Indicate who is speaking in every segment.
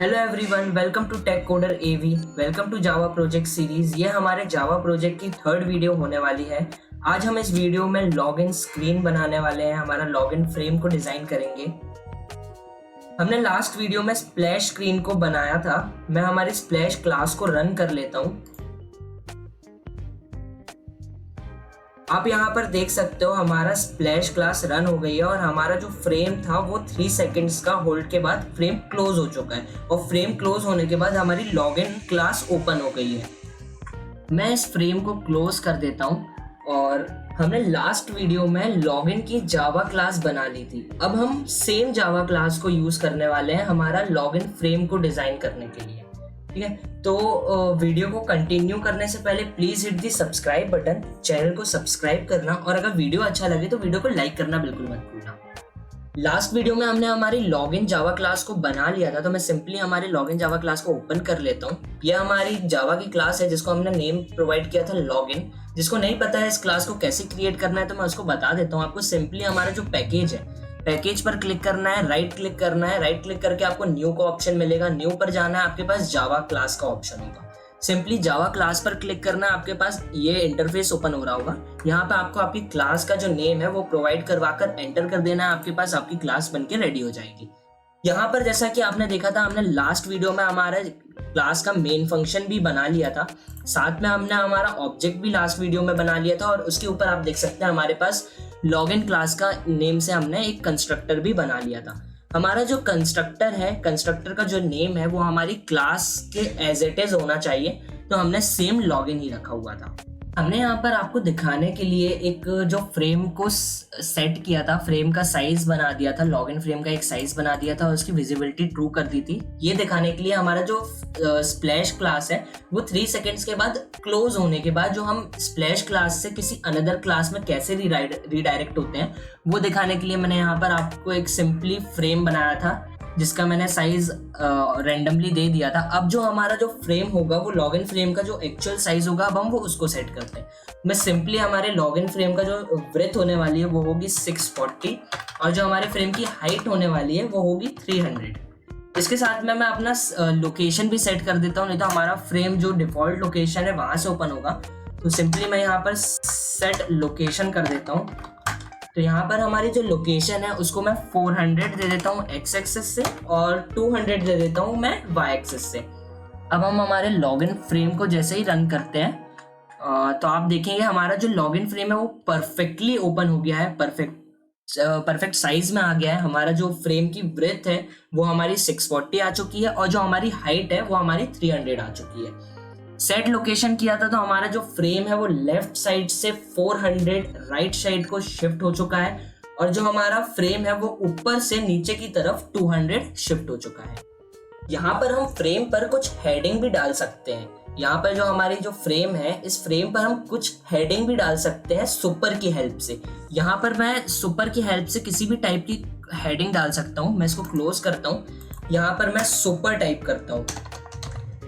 Speaker 1: Hello everyone, welcome to Tech Coder AV. Welcome to Java project series. ये हमारे Java project की third video होने वाली है। आज हम इस वीडियो में लॉगिन स्क्रीन बनाने वाले हैं। हमारा लॉगिन फ्रेम को डिजाइन करेंगे। हमने लास्ट वीडियो में स्प्लैश स्क्रीन को बनाया था। मैं हमारे स्प्लैश क्लास को रन कर लेता हूँ। आप यहाँ पर देख सकते हो हमारा स्प्लैश क्लास रन हो गई है और हमारा जो फ्रेम था वो 3 सेकंड्स का होल्ड के बाद फ्रेम क्लोज हो चुका है और फ्रेम क्लोज होने के बाद हमारी लॉगिन क्लास ओपन हो गई है। मैं इस फ्रेम को क्लोज कर देता हूँ और हमने लास्ट वीडियो में लॉगिन की जावा क्लास बना ली थी। अब हम सेम जावा क्लास को यूज करने वाले हैं हमारा लॉगिन फ्रेम को डिजाइन करने के लिए। ठीक है, तो वीडियो को कंटिन्यू करने से पहले please hit the subscribe button, channel को सब्सक्राइब करना और अगर वीडियो अच्छा लगे तो वीडियो को लाइक करना बिल्कुल मत भूलना। लास्ट वीडियो में हमने हमारी लॉगिन जावा क्लास को बना लिया था, तो मैं सिंपली हमारी लॉगिन जावा क्लास को ओपन कर लेता हूँ। यह हमारी जावा की क्लास है जिसको हमने नेम प्रोवाइड किया था लॉगिन। जिसको नहीं पता है इस क्लास को कैसे क्रिएट करना है तो मैं उसको बता देता हूँ आपको। सिंपली हमारा जो पैकेज है, पैकेज पर क्लिक करना है, राइट क्लिक करना है। राइट क्लिक करके आपको न्यू का ऑप्शन मिलेगा। न्यू पर जाना है, आपके पास जावा क्लास का ऑप्शन होगा। सिंपली जावा क्लास पर क्लिक करना है, आपके पास ये इंटरफेस ओपन हो रहा होगा। यहाँ पे आपको आपकी क्लास का जो नेम है वो प्रोवाइड करवाकर एंटर कर देना है। आपके पास आपकी क्लास बनके रेडी हो जाएगी। यहाँ पर जैसा कि आपने देखा था, हमने लास्ट वीडियो में हमारा क्लास का मेन फंक्शन भी बना लिया था। साथ में हमने हमारा ऑब्जेक्ट भी लास्ट वीडियो में बना लिया था और उसके ऊपर आप देख सकते हैं हमारे पास लॉगिन क्लास का नेम से हमने एक कंस्ट्रक्टर भी बना लिया था। हमारा जो कंस्ट्रक्टर है, कंस्ट्रक्टर का जो नेम है वो हमारी क्लास के एज इट इज होना चाहिए, तो हमने सेम लॉगिन ही रखा हुआ था। हमने यहाँ पर आपको दिखाने के लिए एक जो फ्रेम को सेट किया था, फ्रेम का साइज बना दिया था, लॉगिन फ्रेम का एक साइज बना दिया था और उसकी विजिबिलिटी ट्रू कर दी थी। ये दिखाने के लिए हमारा जो स्प्लैश क्लास है वो 3 सेकेंड्स के बाद क्लोज होने के बाद जो हम स्प्लैश क्लास से किसी अनदर क्लास में कैसे रिडायरेक्ट होते हैं वो दिखाने के लिए मैंने यहाँ पर आपको एक सिंपली फ्रेम बनाया था जिसका मैंने साइज रैंडमली दे दिया था। अब जो हमारा जो फ्रेम होगा वो लॉगिन फ्रेम का जो एक्चुअल साइज होगा, अब हम वो उसको सेट करते हैं। मैं सिंपली हमारे लॉगिन फ्रेम का जो ब्रेथ होने वाली है वो होगी 640 और जो हमारे फ्रेम की हाइट होने वाली है वो होगी 300। इसके साथ में मैं अपना लोकेशन भी सेट कर देता हूँ, नहीं तो हमारा फ्रेम जो डिफॉल्ट लोकेशन है वहां से ओपन होगा। तो सिंपली मैं यहाँ पर सेट लोकेशन कर देता हूँ। तो यहाँ पर हमारी जो लोकेशन है उसको मैं 400 दे देता हूँ एक्स एक्सिस से और 200 दे देता हूँ मैं वाई एक्सिस से। अब हम हमारे लॉगिन फ्रेम को जैसे ही रन करते हैं तो आप देखेंगे हमारा जो लॉगिन फ्रेम है वो परफेक्टली ओपन हो गया है, परफेक्ट साइज में आ गया है। हमारा जो फ्रेम की ब्रेथ है वो हमारी 640 आ चुकी है और जो हमारी हाइट है वो हमारी 300 आ चुकी है। सेट लोकेशन किया था तो हमारा जो फ्रेम है वो लेफ्ट साइड से 400 राइट साइड को शिफ्ट हो चुका है और जो हमारा फ्रेम है वो ऊपर से नीचे की तरफ 200 शिफ्ट हो चुका है। यहाँ पर हम फ्रेम पर कुछ हेडिंग भी डाल सकते हैं। यहाँ पर जो हमारी जो फ्रेम है, इस फ्रेम पर हम कुछ हेडिंग भी डाल सकते हैं सुपर की हेल्प से। यहाँ पर मैं सुपर की हेल्प से किसी भी टाइप की हेडिंग डाल सकता हूँ। मैं इसको क्लोज करता हूँ। यहाँ पर मैं सुपर टाइप करता हूँ।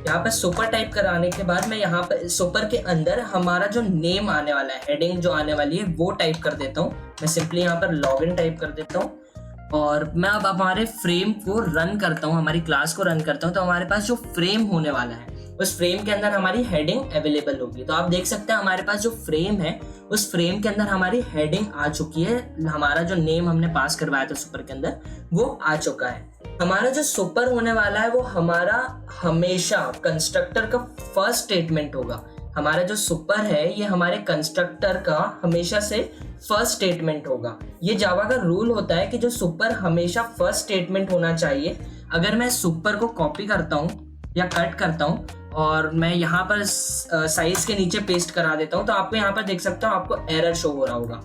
Speaker 1: यहाँ पर सुपर टाइप कराने के बाद मैं यहाँ पर सुपर के अंदर हमारा जो नेम आने वाला है, हेडिंग जो आने वाली है वो टाइप कर देता हूँ। मैं सिंपली यहाँ पर लॉगिन टाइप कर देता हूँ और मैं अब हमारे फ्रेम को रन करता हूँ, हमारी क्लास को रन करता हूँ। तो हमारे पास जो फ्रेम होने वाला है उस फ्रेम के अंदर हमारी हेडिंग अवेलेबल होगी। तो आप देख सकते हैं हमारे पास जो फ्रेम है उस फ्रेम के अंदर हमारी हेडिंग आ चुकी है। हमारा जो नेम हमने पास करवाया था सुपर के अंदर वो आ चुका है। हमारा जो सुपर होने वाला है वो हमारा हमेशा कंस्ट्रक्टर का फर्स्ट स्टेटमेंट होगा। हमारा जो सुपर है ये हमारे कंस्ट्रक्टर का हमेशा से फर्स्ट स्टेटमेंट होगा। ये जावा का रूल होता है कि जो सुपर हमेशा फर्स्ट स्टेटमेंट होना चाहिए। अगर मैं सुपर को कॉपी करता हूँ या कट करता हूँ और मैं यहाँ पर साइज के नीचे पेस्ट करा देता हूँ तो आपको यहाँ पर देख सकते हो आपको एरर शो हो रहा होगा,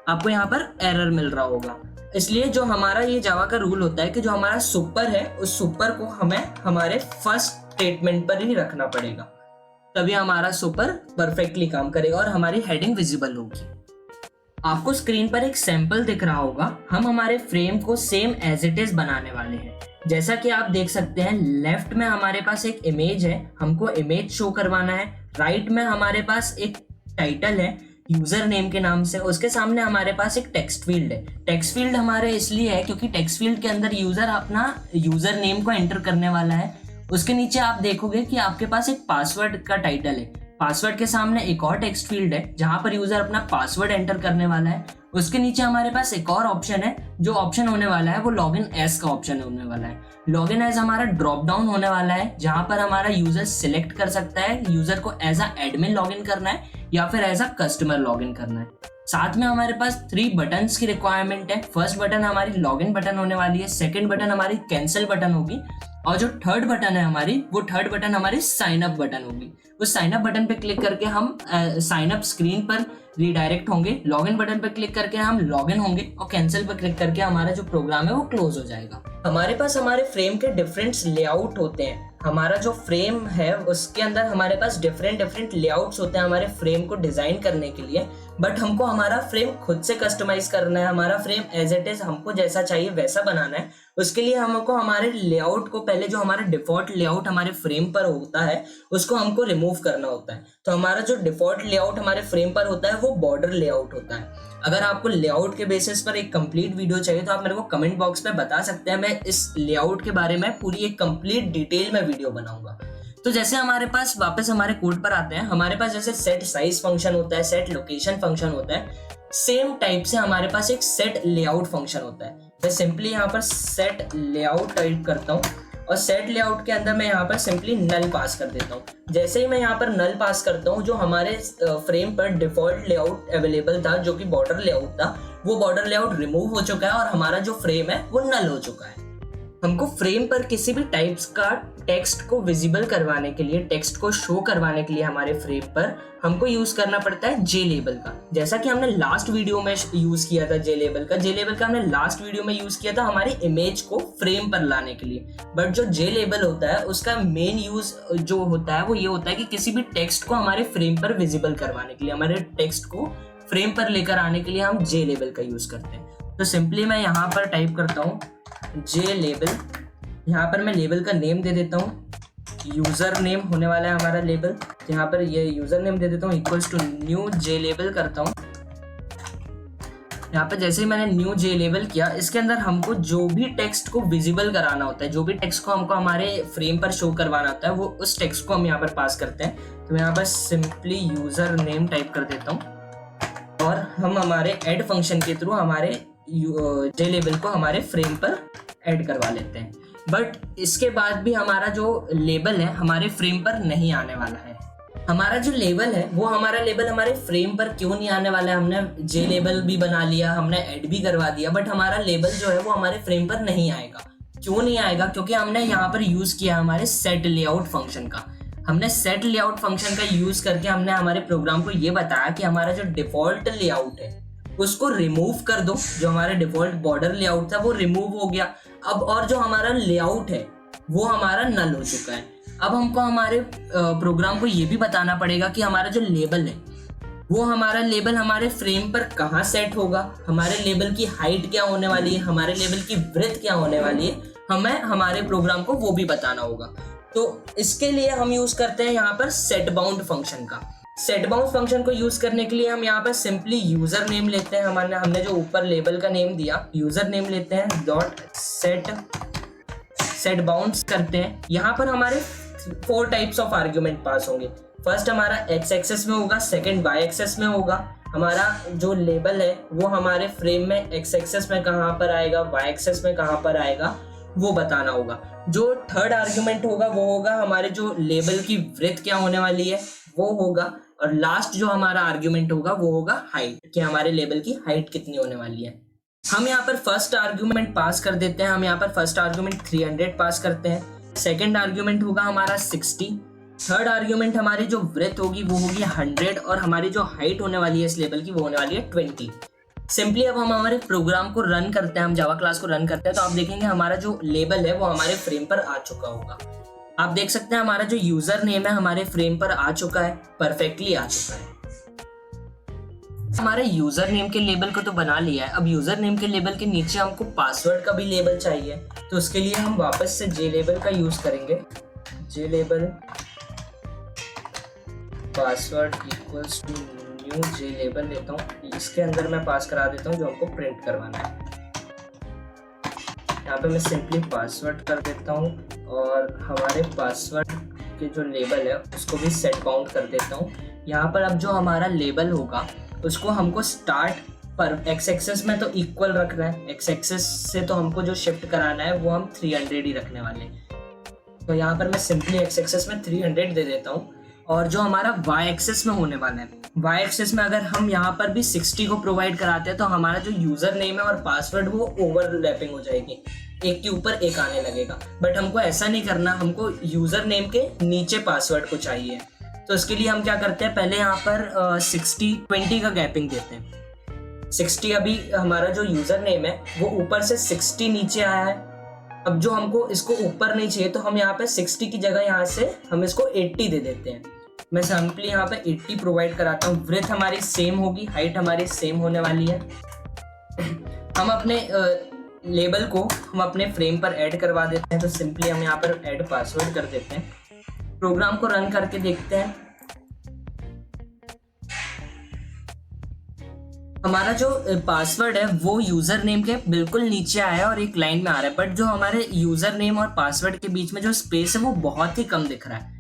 Speaker 1: आपको यहाँ पर एरर मिल रहा होगा। इसलिए जो हमारा ये जावा का रूल होता है कि जो हमारा सुपर है उस सुपर को हमें हमारे फर्स्ट स्टेटमेंट पर ही रखना पड़ेगा, तभी हमारा सुपर परफेक्टली काम करेगा और हमारी हेडिंग विजिबल होगी। आपको स्क्रीन पर एक सैंपल दिख रहा होगा। हम हमारे फ्रेम को सेम एज इट इज बनाने वाले हैं। जैसा कि आप देख सकते हैं लेफ्ट में हमारे पास एक इमेज है, हमको इमेज शो करवाना है। राइट में हमारे पास एक टाइटल है। यूजर नेम के नाम से, उसके सामने हमारे पास एक टेक्स्ट फील्ड है। टेक्स्ट फील्ड हमारे इसलिए है क्योंकि टेक्स्ट फील्ड के अंदर यूजर अपना यूजर नेम को एंटर करने वाला है। उसके नीचे आप देखोगे कि आपके पास एक पासवर्ड का टाइटल है। पासवर्ड के सामने एक और टेक्स्ट फील्ड है जहां पर यूजर अपना पासवर्ड एंटर करने वाला है। उसके नीचे हमारे पास एक और ऑप्शन है, जो ऑप्शन होने वाला है वो लॉगिन एज का ऑप्शन होने वाला है। लॉगिन एज हमारा ड्रॉप डाउन होने वाला है जहां पर हमारा यूजर सिलेक्ट कर सकता है यूजर को एज अ एडमिन लॉगिन करना है या फिर एज अ कस्टमर लॉगिन करना है। साथ में हमारे पास 3 बटन्स की रिक्वायरमेंट है। फर्स्ट बटन हमारी लॉगिन बटन होने वाली है, सेकंड बटन हमारी कैंसिल बटन होगी और जो थर्ड बटन है हमारी, वो थर्ड बटन हमारी साइन अप बटन होगी। उस साइन अप बटन पे क्लिक करके हम साइन अप स्क्रीन पर रीडायरेक्ट होंगे, लॉगिन बटन पर क्लिक करके हम लॉगिन होंगे और कैंसिल पर क्लिक करके हमारा जो प्रोग्राम है वो क्लोज हो जाएगा। हमारे पास हमारे फ्रेम के डिफरेंट लेआउट होते हैं। हमारा जो फ्रेम है उसके अंदर हमारे पास डिफरेंट लेआउट्स होते हैं हमारे फ्रेम को डिजाइन करने के लिए, बट हमको हमारा फ्रेम खुद से कस्टमाइज करना है। हमारा फ्रेम एज इट इज हमको जैसा चाहिए वैसा बनाना है। उसके लिए हमको हमारे लेआउट को, पहले जो हमारा डिफॉल्ट लेआउट हमारे फ्रेम पर होता है उसको हमको रिमूव करना होता है। तो हमारा जो डिफॉल्ट लेआउट हमारे फ्रेम पर होता है वो बॉर्डर लेआउट होता है। अगर आपको लेआउट के बेसिस पर एक कंप्लीट वीडियो चाहिए तो आप मेरे को कमेंट बॉक्स में बता सकते हैं, मैं इस लेआउट के बारे में पूरी एक कंप्लीट डिटेल में वीडियो बनाऊंगा। तो जैसे हमारे पास वापस हमारे कोड पर आते हैं, हमारे पास जैसे सेट साइज फंक्शन होता है, सेट लोकेशन फंक्शन होता है, सेम टाइप से हमारे पास एक सेट लेआउट फंक्शन होता है। मैं सिंपली यहाँ पर सेट लेआउट टाइप करता हूँ और सेट लेआउट के अंदर मैं यहाँ पर सिंपली नल पास कर देता हूँ। जैसे ही मैं यहाँ पर नल पास करता हूँ, जो हमारे फ्रेम पर डिफॉल्ट लेआउट अवेलेबल था जो कि बॉर्डर लेआउट था, वो बॉर्डर लेआउट रिमूव हो चुका है और हमारा जो फ्रेम है वो नल हो चुका है। हमको फ्रेम पर किसी भी टाइप्स का टेक्स्ट को विजिबल करवाने के लिए, टेक्स्ट को शो करवाने के लिए हमारे फ्रेम पर हमको यूज करना पड़ता है जे लेबल का। जैसा कि हमने लास्ट वीडियो में यूज किया था जे लेबल का हमने लास्ट वीडियो में यूज किया था हमारी इमेज को फ्रेम पर लाने के लिए। बट जो जे लेबल होता है उसका मेन यूज जो होता है वो ये होता है कि किसी भी टेक्स्ट को हमारे फ्रेम पर विजिबल करवाने के लिए, हमारे टेक्स्ट को फ्रेम पर लेकर आने के लिए हम जे लेबल का यूज करते हैं। तो सिंपली मैं यहाँ पर टाइप करता हूँ जे लेबल। यहाँ पर मैं लेबल का नेम दे देता हूँ, यूजर नेम होने वाला है हमारा लेबल। यहाँ पर ये यूजर नेम दे देता हूँ equals to new J label करता हूँ। यहाँ पर जैसे ही मैंने न्यू जे लेबल किया, इसके अंदर हमको जो भी टेक्स्ट को विजिबल कराना होता है, जो भी टेक्स्ट को हमको हमारे फ्रेम पर शो करवाना होता है, वो उस टेक्स्ट को हम यहाँ पर पास करते हैं। तो मैं यहाँ पर सिंपली यूजर नेम टाइप कर देता हूँ और हम हमारे ऐड फंक्शन के थ्रू हमारे जे लेबल को हमारे फ्रेम पर ऐड करवा लेते हैं। बट इसके बाद भी हमारा जो लेबल है हमारे फ्रेम पर नहीं आने वाला है। हमारा जो लेबल है वो हमारा लेबल हमारे फ्रेम पर क्यों नहीं आने वाला है? हमने जे लेबल भी बना लिया, हमने ऐड भी करवा दिया, बट हमारा लेबल जो है वो हमारे फ्रेम पर नहीं आएगा। क्यों नहीं आएगा? क्योंकि हमने यहाँ पर यूज किया हमारे सेट लेआउट फंक्शन का। हमने सेट लेआउट फंक्शन का यूज करके हमने हमारे प्रोग्राम को ये बताया कि हमारा जो डिफॉल्ट लेआउट है उसको रिमूव कर दो। जो हमारा डिफॉल्ट बॉर्डर लेआउट था वो रिमूव हो गया अब, और जो हमारा लेआउट है वो हमारा नल हो चुका है। अब हमको हमारे प्रोग्राम को ये भी बताना पड़ेगा कि हमारा जो लेबल है वो हमारा लेबल हमारे फ्रेम पर कहाँ सेट होगा, हमारे लेबल की हाइट क्या होने वाली है, हमारे लेबल की ब्रेथ क्या होने वाली है, हमें हमारे प्रोग्राम को वो भी बताना होगा। तो इसके लिए हम यूज करते हैं यहाँ पर सेट बाउंड फंक्शन का। सेट बाउंड फंक्शन को यूज करने के लिए हम यहाँ पर सिंपली यूजर नेम लेते हैं। हमने जो ऊपर लेबल का नेम दिया यूजर नेम लेते हैं, डॉट सेट बाउंड्स करते हैं। यहाँ पर हमारे 4 टाइप्स ऑफ आर्ग्यूमेंट पास होंगे। फर्स्ट हमारा एक्स एक्सेस में होगा, सेकंड वाई एक्सेस में होगा। हमारा जो लेबल है वो हमारे फ्रेम में एक्स एक्सेस में कहाँ पर आएगा, वाई एक्सेस में कहाँ पर आएगा, वो बताना होगा। जो थर्ड आर्ग्यूमेंट होगा वो होगा हमारे जो लेबल की ब्रेथ क्या होने वाली है वो होगा, और लास्ट जो हमारा आर्ग्यूमेंट होगा वो होगा हाइट, कि हमारे लेबल की हाइट कितनी होने वाली है। हम यहाँ पर फर्स्ट आर्ग्यूमेंट पास कर देते हैं। हम यहाँ पर फर्स्ट आर्ग्यूमेंट 300 पास करते हैं। सेकंड आर्ग्यूमेंट होगा हमारा 60। थर्ड आर्ग्यूमेंट हमारी जो ब्रेथ होगी वो होगी 100, और हमारी जो हाइट होने वाली है इस लेबल की वो होने वाली है 20। सिंपली अब हम हमारे प्रोग्राम को रन करते हैं, हम जावा क्लास को रन करते हैं, तो आप देखेंगे हमारा जो लेबल है वो हमारे फ्रेम पर आ चुका होगा। आप देख सकते हैं हमारा जो यूजर नेम है हमारे फ्रेम पर आ चुका है, परफेक्टली आ चुका है। हमारे यूजर नेम के लेबल को तो बना लिया है। अब यूजर नेम के लेबल के नीचे हमको पासवर्ड का भी लेबल चाहिए, तो उसके लिए हम वापस से जे लेबल का यूज करेंगे। J label password equals to new J label लेता हूँ, इसके अंदर मैं पास करा देता हूँ जो हमको प्रिंट करवाना है। यहाँ पे मैं सिंपली पासवर्ड कर देता हूँ और हमारे पासवर्ड के जो लेबल है उसको भी सेट बाउंड कर देता हूँ। यहाँ पर अब जो हमारा लेबल होगा उसको हमको स्टार्ट पर एक्स एक्सेस में तो इक्वल रखना है, एक्स एक्सेस से तो हमको जो शिफ्ट कराना है वो हम 300 ही रखने वाले हैं। तो यहाँ पर मैं सिंपली एक्स एक्सेस में 300 दे देता हूँ। और जो हमारा वाई एक्सेस में होने वाला है, वाई एक्सेस में अगर हम यहाँ पर भी 60 को प्रोवाइड कराते हैं तो हमारा जो यूजर नेम है और पासवर्ड वो ओवरलैपिंग हो जाएगी, एक के ऊपर एक आने लगेगा। बट हमको ऐसा नहीं करना, हमको यूजर नेम के नीचे पासवर्ड को चाहिए। तो इसके लिए हम क्या करते हैं, पहले यहाँ पर 60-20 का गैपिंग देते हैं। 60 अभी हमारा जो यूजर नेम है वो ऊपर से 60 नीचे आया है। अब जो हमको इसको ऊपर नहीं चाहिए तो हम यहाँ पे 60 की जगह यहाँ से हम इसको 80 दे देते हैं। मैं सिंपली यहाँ पे 80 प्रोवाइड कराता हूँ। विड्थ हमारी सेम होगी, हाइट हमारी सेम होने वाली है। हम अपने लेबल को हम अपने फ्रेम पर ऐड करवा देते हैं। तो सिंपली हम यहाँ पर ऐड पासवर्ड कर देते हैं। प्रोग्राम को रन करके देखते हैं। हमारा जो पासवर्ड है वो यूजर नेम के बिल्कुल नीचे आया है और एक लाइन में आ रहा है, बट जो हमारे यूजर नेम और पासवर्ड के बीच में जो स्पेस है वो बहुत ही कम दिख रहा है,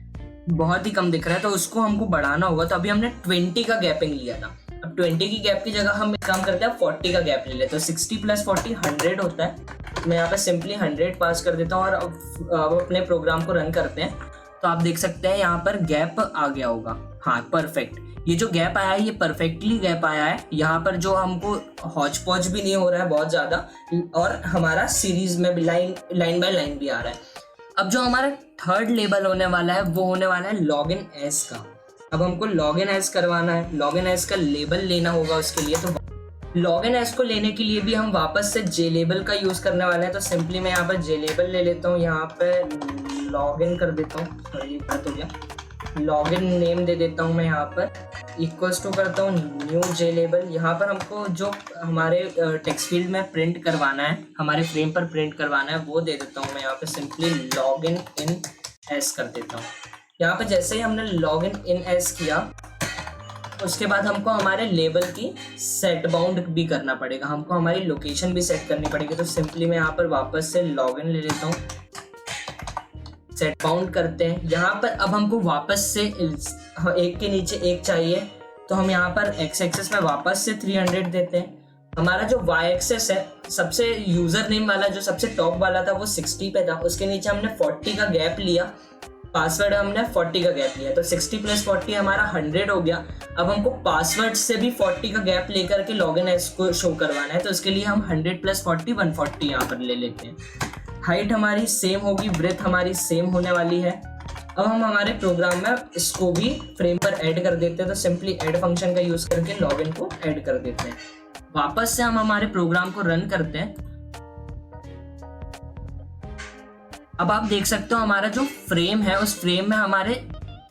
Speaker 1: बहुत ही कम दिख रहा है। तो उसको हमको बढ़ाना होगा। तो अभी हमने 20 का गैपिंग लिया था, अब 20 की गैप की जगह हम एक काम करते हैं 40 का गैप ले लेते हैं। तो 60 + 40 100 होता है। मैं यहाँ पे सिंपली 100 पास कर देता हूँ और अब अपने प्रोग्राम को रन करते हैं। तो आप देख सकते हैं यहाँ पर गैप आ गया होगा। हाँ, परफेक्ट। ये जो गैप आया है ये परफेक्टली गैप आया है। यहाँ पर जो हमको हौच पौच भी नहीं हो रहा है बहुत ज़्यादा, और हमारा सीरीज में भी लाइन बाय लाइन भी आ रहा है। अब जो हमारा थर्ड लेबल होने वाला है वो होने वाला है लॉगिन एज का। अब हमको लॉगिन एज करवाना है, लॉगिन एज का लेबल लेना होगा उसके लिए। तो लॉगिन एज को लेने के लिए भी हम वापस से जे लेबल का यूज़ करने वाले हैं। तो सिंपली मैं यहाँ पर जे लेबल ले लेता हूँ, यहाँ पे लॉगिन कर देता हूँ, सॉरी गलत हो गया, लॉगिन नेम दे देता हूँ मैं यहाँ पर, इक्वल्स टू करता हूँ न्यू जे लेबल। यहाँ पर हमको जो हमारे टेक्स्ट फील्ड में प्रिंट करवाना है, हमारे फ्रेम पर प्रिंट करवाना है, वो दे देता हूँ मैं यहाँ पे सिंपली लॉगिन इन एस कर देता हूँ। यहाँ पे जैसे ही हमने लॉगिन इन एस किया उसके बाद हमको हमारे लेबल की सेट बाउंड भी करना पड़ेगा, हमको हमारी लोकेशन भी सेट करनी पड़ेगी। तो सिंपली मैं यहाँ पर वापस से लॉगिन ले लेता हूँ, सेट बाउंड करते हैं। यहाँ पर अब हमको वापस से एक के नीचे एक चाहिए, तो हम यहाँ पर एक्स एक्सेस में वापस से 300 देते हैं। हमारा जो वाई एक्सेस है, सबसे यूजर नेम वाला जो सबसे टॉप वाला था वो 60 पे था, उसके नीचे हमने 40 का गैप लिया, पासवर्ड हमने 40 का गैप लिया। तो 60 + 40 हमारा 100 हो गया। अब हमको पासवर्ड से भी 40 का गैप लेकर के लॉगिन एज को शो करवाना है। तो इसके लिए हम 100 + 40 140 यहाँ पर ले लेते हैं। हाइट हमारी सेम होगी, ब्रेथ हमारी सेम होने वाली है। अब हम हमारे प्रोग्राम में इसको भी फ्रेम पर ऐड कर देते हैं। तो सिंपली ऐड फंक्शन का यूज करके लॉगिन को ऐड कर देते हैं। वापस से हम हमारे प्रोग्राम को रन करते हैं। अब आप देख सकते हो हमारा जो फ्रेम है उस फ्रेम में हमारे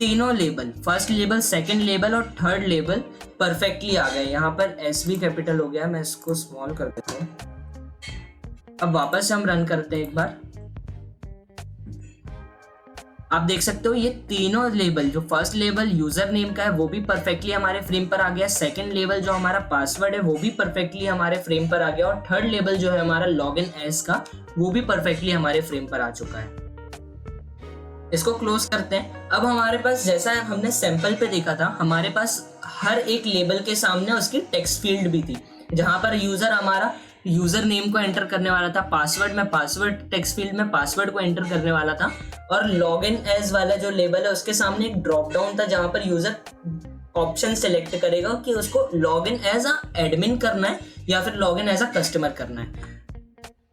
Speaker 1: तीनों label, first label, second label और थर्ड लेबल परफेक्टली आ गए। यहाँ पर एस भी कैपिटल हो गया, मैं इसको स्मॉल कर देता हूँ। अब वापस से हम रन करते हैं एक बार। आप देख सकते हो ये तीनों लेबल, जो फर्स्ट लेबल यूजर नेम का है वो भी परफेक्टली हमारे फ्रेम पर आ गया, सेकंड लेबल जो हमारा पासवर्ड है वो भी परफेक्टली हमारे फ्रेम पर आ गया, और थर्ड लेबल जो है हमारा लॉगिन एज का वो भी परफेक्टली हमारे फ्रेम पर आ चुका है। इसको क्लोज करते हैं। अब हमारे पास, जैसा हमने सैंपल पे देखा था, हमारे पास हर एक लेबल के सामने उसकी टेक्स्ट फील्ड भी थी, जहां पर यूजर हमारा यूजर नेम को एंटर करने वाला था, पासवर्ड में पासवर्ड टेक्स्ट फील्ड में पासवर्ड को एंटर करने वाला था, और लॉगिन एज वाला जो लेबल है उसके सामने एक ड्रॉप डाउन था जहां पर यूजर ऑप्शन सेलेक्ट करेगा कि उसको लॉगिन एज अ एडमिन करना है या फिर लॉगिन एज अ कस्टमर करना है।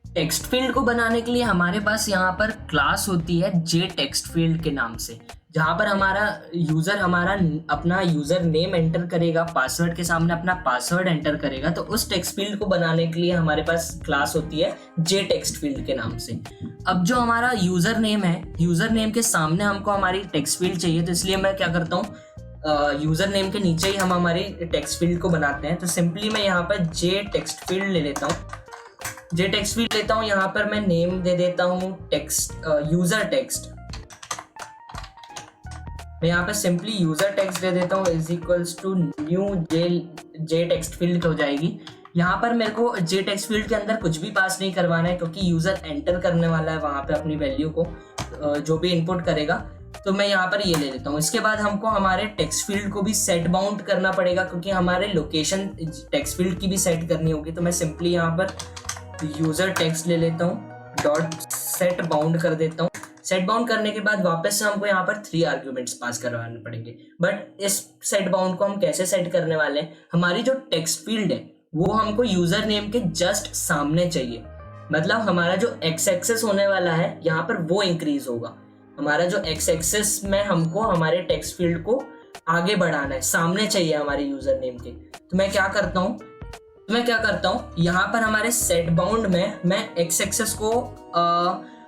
Speaker 1: टेक्स्ट फील्ड को बनाने के लिए हमारे पास यहाँ पर क्लास होती है जे टेक्स्ट फील्ड के नाम से, जहाँ पर हमारा यूजर अपना यूजर नेम एंटर करेगा, पासवर्ड के सामने अपना पासवर्ड एंटर करेगा। तो उस टेक्स्ट फील्ड को बनाने के लिए हमारे पास क्लास होती है जे टेक्स्ट फील्ड के नाम से। अब जो हमारा यूजर नेम है, यूजर नेम के सामने हमको हमारी टेक्स्ट फील्ड चाहिए, तो इसलिए मैं क्या करता हूँ, यूजर नेम के नीचे ही हम हमारी टेक्स्ट फील्ड को बनाते हैं। तो सिंपली मैं यहाँ पर जे टेक्स्ट फील्ड ले लेता हूँ, जे टेक्स्ट फील्ड लेता हूँ। यहाँ पर मैं नेम दे देता हूँ टेक्स्ट, यूजर टेक्स्ट। मैं यहाँ पे सिंपली यूजर टेक्स्ट दे देता हूँ is equals to new J text field हो जाएगी। यहाँ पर मेरे को जे टेक्स्ट फील्ड के अंदर कुछ भी पास नहीं करवाना है, क्योंकि यूजर एंटर करने वाला है वहाँ पे अपनी वैल्यू को, जो भी इनपुट करेगा। तो मैं यहाँ पर ये ले लेता हूँ। इसके बाद हमको हमारे टेक्स्ट फील्ड को भी सेट बाउंड करना पड़ेगा, क्योंकि हमारे लोकेशन टेक्स्ट फील्ड की भी सेट करनी होगी। तो मैं सिंपली यहाँ पर यूजर टेक्स्ट ले लेता हूँ, डॉट सेट बाउंड कर देता हूँ। सेट बाउंड करने के बाद वापस से हमको यहाँ पर 3 आर्ग्यूमेंट्स पास करवाने पड़ेंगे। बट इस सेट बाउंड को हम कैसे सेट करने वाले हैं, हमारी जो टेक्स्ट फील्ड है वो हमको यूजर नेम के जस्ट सामने चाहिए। मतलब हमारा जो एक्स एक्सेस होने वाला है यहाँ पर वो इंक्रीज होगा। हमारा जो एक्स एक्सेस में हमको हमारे टेक्स्ट फील्ड को आगे बढ़ाना है, सामने चाहिए हमारे यूजर नेम के। तो मैं क्या करता हूँ, यहाँ पर हमारे सेट बाउंड में मैं एक्स एक्सेस को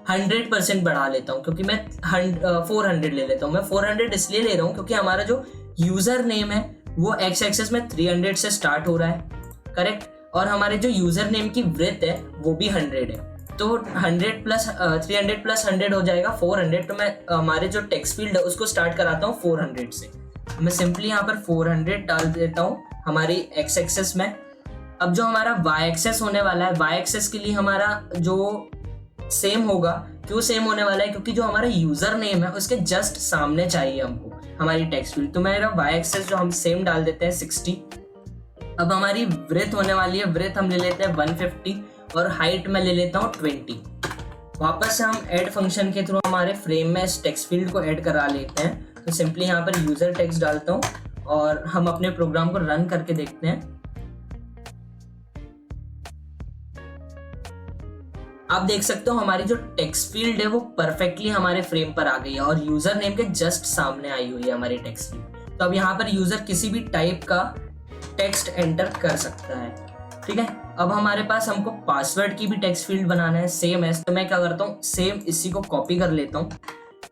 Speaker 1: 100% बढ़ा लेता हूँ, क्योंकि मैं 400 ले लेता हूँ। मैं 400 इसलिए ले रहा हूँ क्योंकि हमारा जो यूजर नेम है वो एक्स एक्सेस में 300 से स्टार्ट हो रहा है, करेक्ट। और हमारे जो यूजर नेम की ब्रेथ है वो भी 100 है, तो 100 प्लस 300 प्लस 100 हो जाएगा 400। तो मैं हमारे जो टेक्स्ट फील्ड है उसको स्टार्ट कराता हूँ 400 से। मैं सिंपली यहाँ पर 400 डाल देता हूँ हमारी एक्स एक्सेस में। अब जो हमारा वाई एक्सेस होने वाला है, वाई एक्सेस के लिए हमारा जो सेम होगा, क्यों सेम होने वाला है, क्योंकि जो हमारा यूजर नेम है उसके जस्ट सामने चाहिए हमको हमारी टेक्स्ट फील्ड। तो मेरा वाई एक्सेस जो हम सेम डाल देते हैं 60। अब हमारी ब्रेथ होने वाली है, ब्रेथ हम ले लेते हैं 150 और हाइट में ले लेता हूँ 20। वापस से हम ऐड फंक्शन के थ्रू हमारे फ्रेम में इस टेक्स्ट फील्ड को ऐड करा लेते हैं। तो सिंपली यहाँ पर यूजर टेक्स्ट डालता हूँ और हम अपने प्रोग्राम को रन करके देखते हैं। आप देख सकते हो हमारी जो टेक्स्ट फील्ड है वो परफेक्टली हमारे फ्रेम पर आ गई है और यूजर नेम के जस्ट सामने आई हुई है हमारी टेक्स्ट फील्ड। तो अब यहाँ पर यूजर किसी भी टाइप का टेक्स्ट एंटर कर सकता है, ठीक है। अब हमारे पास हमको पासवर्ड की भी टेक्स्ट फील्ड बनाना है, सेम है। तो मैं क्या करता हूँ, सेम इसी को कॉपी कर लेता हूँ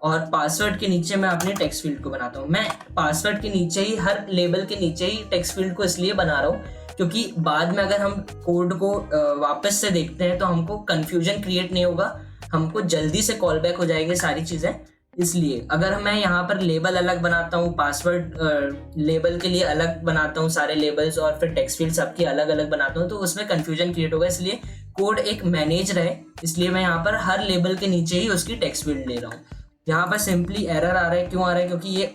Speaker 1: और पासवर्ड के नीचे मैं अपने टेक्स्ट फील्ड को बनाता हूँ। मैं पासवर्ड के नीचे ही, हर लेबल के नीचे ही टेक्स्ट फील्ड को इसलिए बना रहा हूँ क्योंकि बाद में अगर हम कोड को वापस से देखते हैं तो हमको कंफ्यूजन क्रिएट नहीं होगा, हमको जल्दी से कॉल बैक हो जाएगी सारी चीज़ें। इसलिए अगर मैं यहाँ पर लेबल अलग बनाता हूँ, पासवर्ड लेबल के लिए अलग बनाता हूँ सारे लेबल्स, और फिर टेक्स्ट फील्ड सबकी अलग अलग बनाता हूँ, तो उसमें कंफ्यूजन क्रिएट होगा। इसलिए कोड एक मैनेज रहे, इसलिए मैं यहाँ पर हर लेबल के नीचे ही उसकी टेक्स्ट फील्ड ले रहा हूँ। यहाँ पर सिंपली एरर आ रहा है, क्यों आ रहा है, क्योंकि ये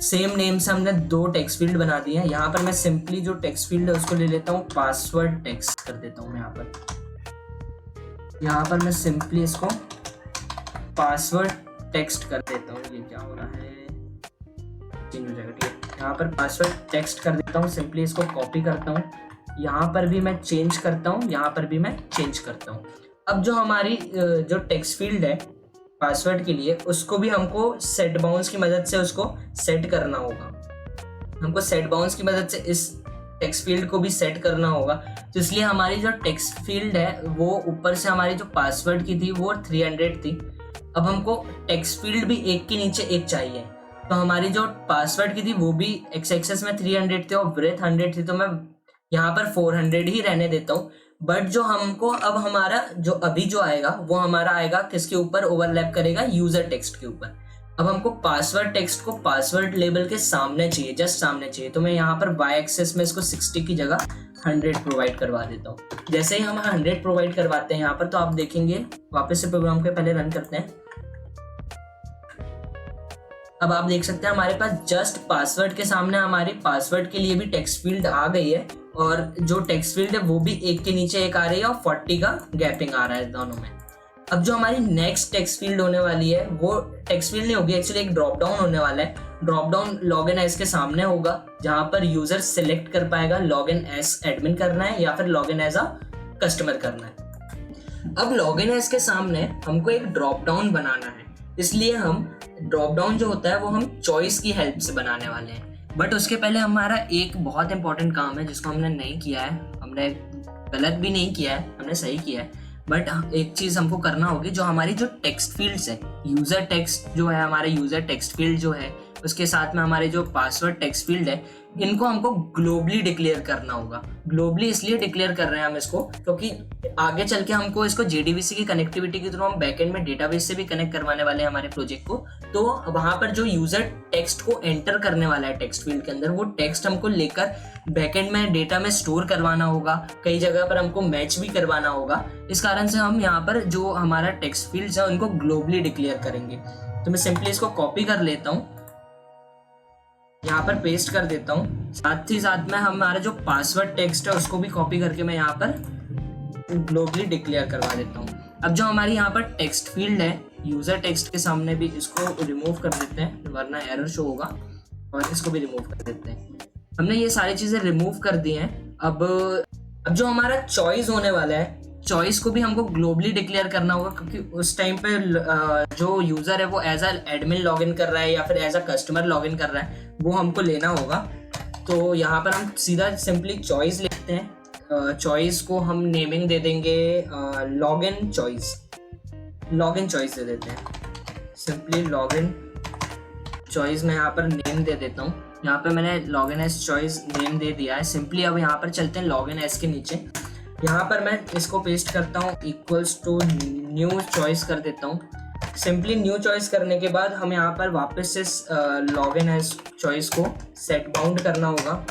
Speaker 1: सेम नेम से हमने 2 टेक्स्ट फील्ड बना दिए हैं। यहाँ पर मैं सिंपली जो टेक्स्ट फील्ड है उसको ले लेता हूँ, पासवर्ड टेक्स्ट कर देता हूँ। यहाँ पर मैं सिंपली इसको पासवर्ड टेक्स्ट कर देता हूँ। ये क्या हो रहा है, चेंज हो जाएगा, ठीक है। यहाँ पर पासवर्ड टेक्स्ट कर देता हूँ, सिंपली इसको कॉपी करता हूँ, यहाँ पर भी मैं चेंज करता हूँ, यहाँ पर भी मैं चेंज करता हूँ। अब जो हमारी जो टेक्स्ट फील्ड है पासवर्ड के लिए, उसको भी हमको सेट बाउंस की मदद से उसको सेट करना होगा। हमको सेट बाउंस की मदद से इस टेक्स्ट फील्ड को भी सेट करना होगा। तो इसलिए हमारी जो टेक्स्ट फील्ड है वो ऊपर से हमारी जो पासवर्ड की थी वो 300 थी। अब हमको टेक्स्ट फील्ड भी एक के नीचे एक चाहिए। तो हमारी जो पासवर्ड की थी वो भी एक्स एक्सेस में 300 थे और ब्रेथ 100 थी, तो मैं यहाँ पर 400 ही रहने देता हूँ। बट जो हमको अब हमारा जो अभी जो आएगा वो हमारा आएगा किसके ऊपर, ओवरलैप करेगा यूजर टेक्स्ट के ऊपर। अब हमको पासवर्ड टेक्स्ट को पासवर्ड लेबल के सामने चाहिए, जस्ट सामने चाहिए। तो मैं यहाँ पर वाई एक्सेस में इसको 60 की जगह 100 प्रोवाइड करवा देता हूँ। जैसे ही हम 100 प्रोवाइड करवाते हैं यहाँ पर, तो आप देखेंगे, वापस से प्रोग्राम के पहले रन करते हैं। अब आप देख सकते हैं हमारे पास जस्ट पासवर्ड के सामने हमारी पासवर्ड के लिए भी टेक्स्ट फील्ड आ गई है, और जो टेक्स्ट फील्ड है वो भी एक के नीचे एक आ रही है और 40 का गैपिंग आ रहा है दोनों में। अब जो हमारी नेक्स्ट टेक्स्ट फील्ड होने वाली है वो टेक्स्ट फील्ड नहीं होगी, एक्चुअली एक ड्रॉप डाउन होने वाला है। ड्रॉप डाउन लॉगिन एज के सामने होगा, जहां पर यूजर सिलेक्ट कर पाएगा लॉगिन एज एडमिन करना है या फिर लॉगिन एज अ कस्टमर करना है। अब लॉगिन एज के सामने हमको एक ड्रॉप डाउन बनाना है, इसलिए हम ड्रॉप डाउन जो होता है वो हम चॉइस की हेल्प से बनाने वाले हैं। बट उसके पहले हमारा एक बहुत इंपॉर्टेंट काम है जिसको हमने नहीं किया है। हमने गलत भी नहीं किया है, हमने सही किया है, बट एक चीज हमको करना होगी। जो हमारी जो टेक्स्ट फील्ड्स है, यूजर टेक्स्ट जो है, हमारे यूजर टेक्स्ट फील्ड जो है, उसके साथ में हमारे जो पासवर्ड टेक्स्ट फील्ड है, इनको हमको ग्लोबली डिक्लेयर करना होगा। ग्लोबली इसलिए डिक्लेयर कर रहे हैं हम इसको क्योंकि आगे चल के हमको इसको JDBC की कनेक्टिविटी के थ्रू हम बैकएंड में डेटाबेस से भी कनेक्ट करवाने वाले हैं हमारे प्रोजेक्ट को। तो वहां पर जो यूजर टेक्स्ट को एंटर करने वाला है टेक्स्ट फील्ड के अंदर, वो टेक्स्ट हमको लेकर बैकएंड में डेटा में स्टोर करवाना होगा, कई जगह पर हमको मैच भी करवाना होगा। इस कारण से हम यहाँ पर जो हमारा टेक्स्ट फील्ड है उनको ग्लोबली डिक्लेयर करेंगे। तो मैं सिंपली इसको कॉपी कर लेता हूँ, यहाँ पर पेस्ट कर देता हूँ। साथ ही साथ में हमारा जो पासवर्ड टेक्स्ट है उसको भी कॉपी करके मैं यहाँ पर ग्लोबली डिक्लेयर करवा देता हूँ। अब जो हमारी यहाँ पर टेक्स्ट फील्ड है यूजर टेक्स्ट के सामने भी इसको रिमूव कर देते हैं वरना एरर शो होगा, और इसको भी रिमूव कर देते हैं। हमने ये सारी चीजें रिमूव कर दी हैं। अब जो हमारा चॉइस होने वाला है, चॉइस को भी हमको ग्लोबली डिक्लेयर करना होगा क्योंकि उस टाइम पे जो यूजर है वो एज अ एडमिन लॉगिन कर रहा है या फिर एज अ कस्टमर लॉगिन कर रहा है, वो हमको लेना होगा। तो यहाँ पर हम सीधा सिंपली चॉइस लेते हैं। चॉइस को हम नेमिंग दे देंगे लॉगिन चॉइस दे देते हैं। सिंपली लॉगिन चॉइस में यहाँ पर नेम दे देता हूँ। यहाँ पे मैंने लॉगिन एज चॉइस नेम दे दिया है। सिंपली अब यहाँ पर चलते हैं लॉगिन एज के नीचे, यहाँ पर मैं इसको पेस्ट करता हूँ इक्वल्स टू न्यू चॉइस कर देता हूँ। सिंपली न्यू चॉइस करने के बाद हम यहाँ पर वापस से लॉगिन एज चॉइस को सेट बाउंड करना होगा।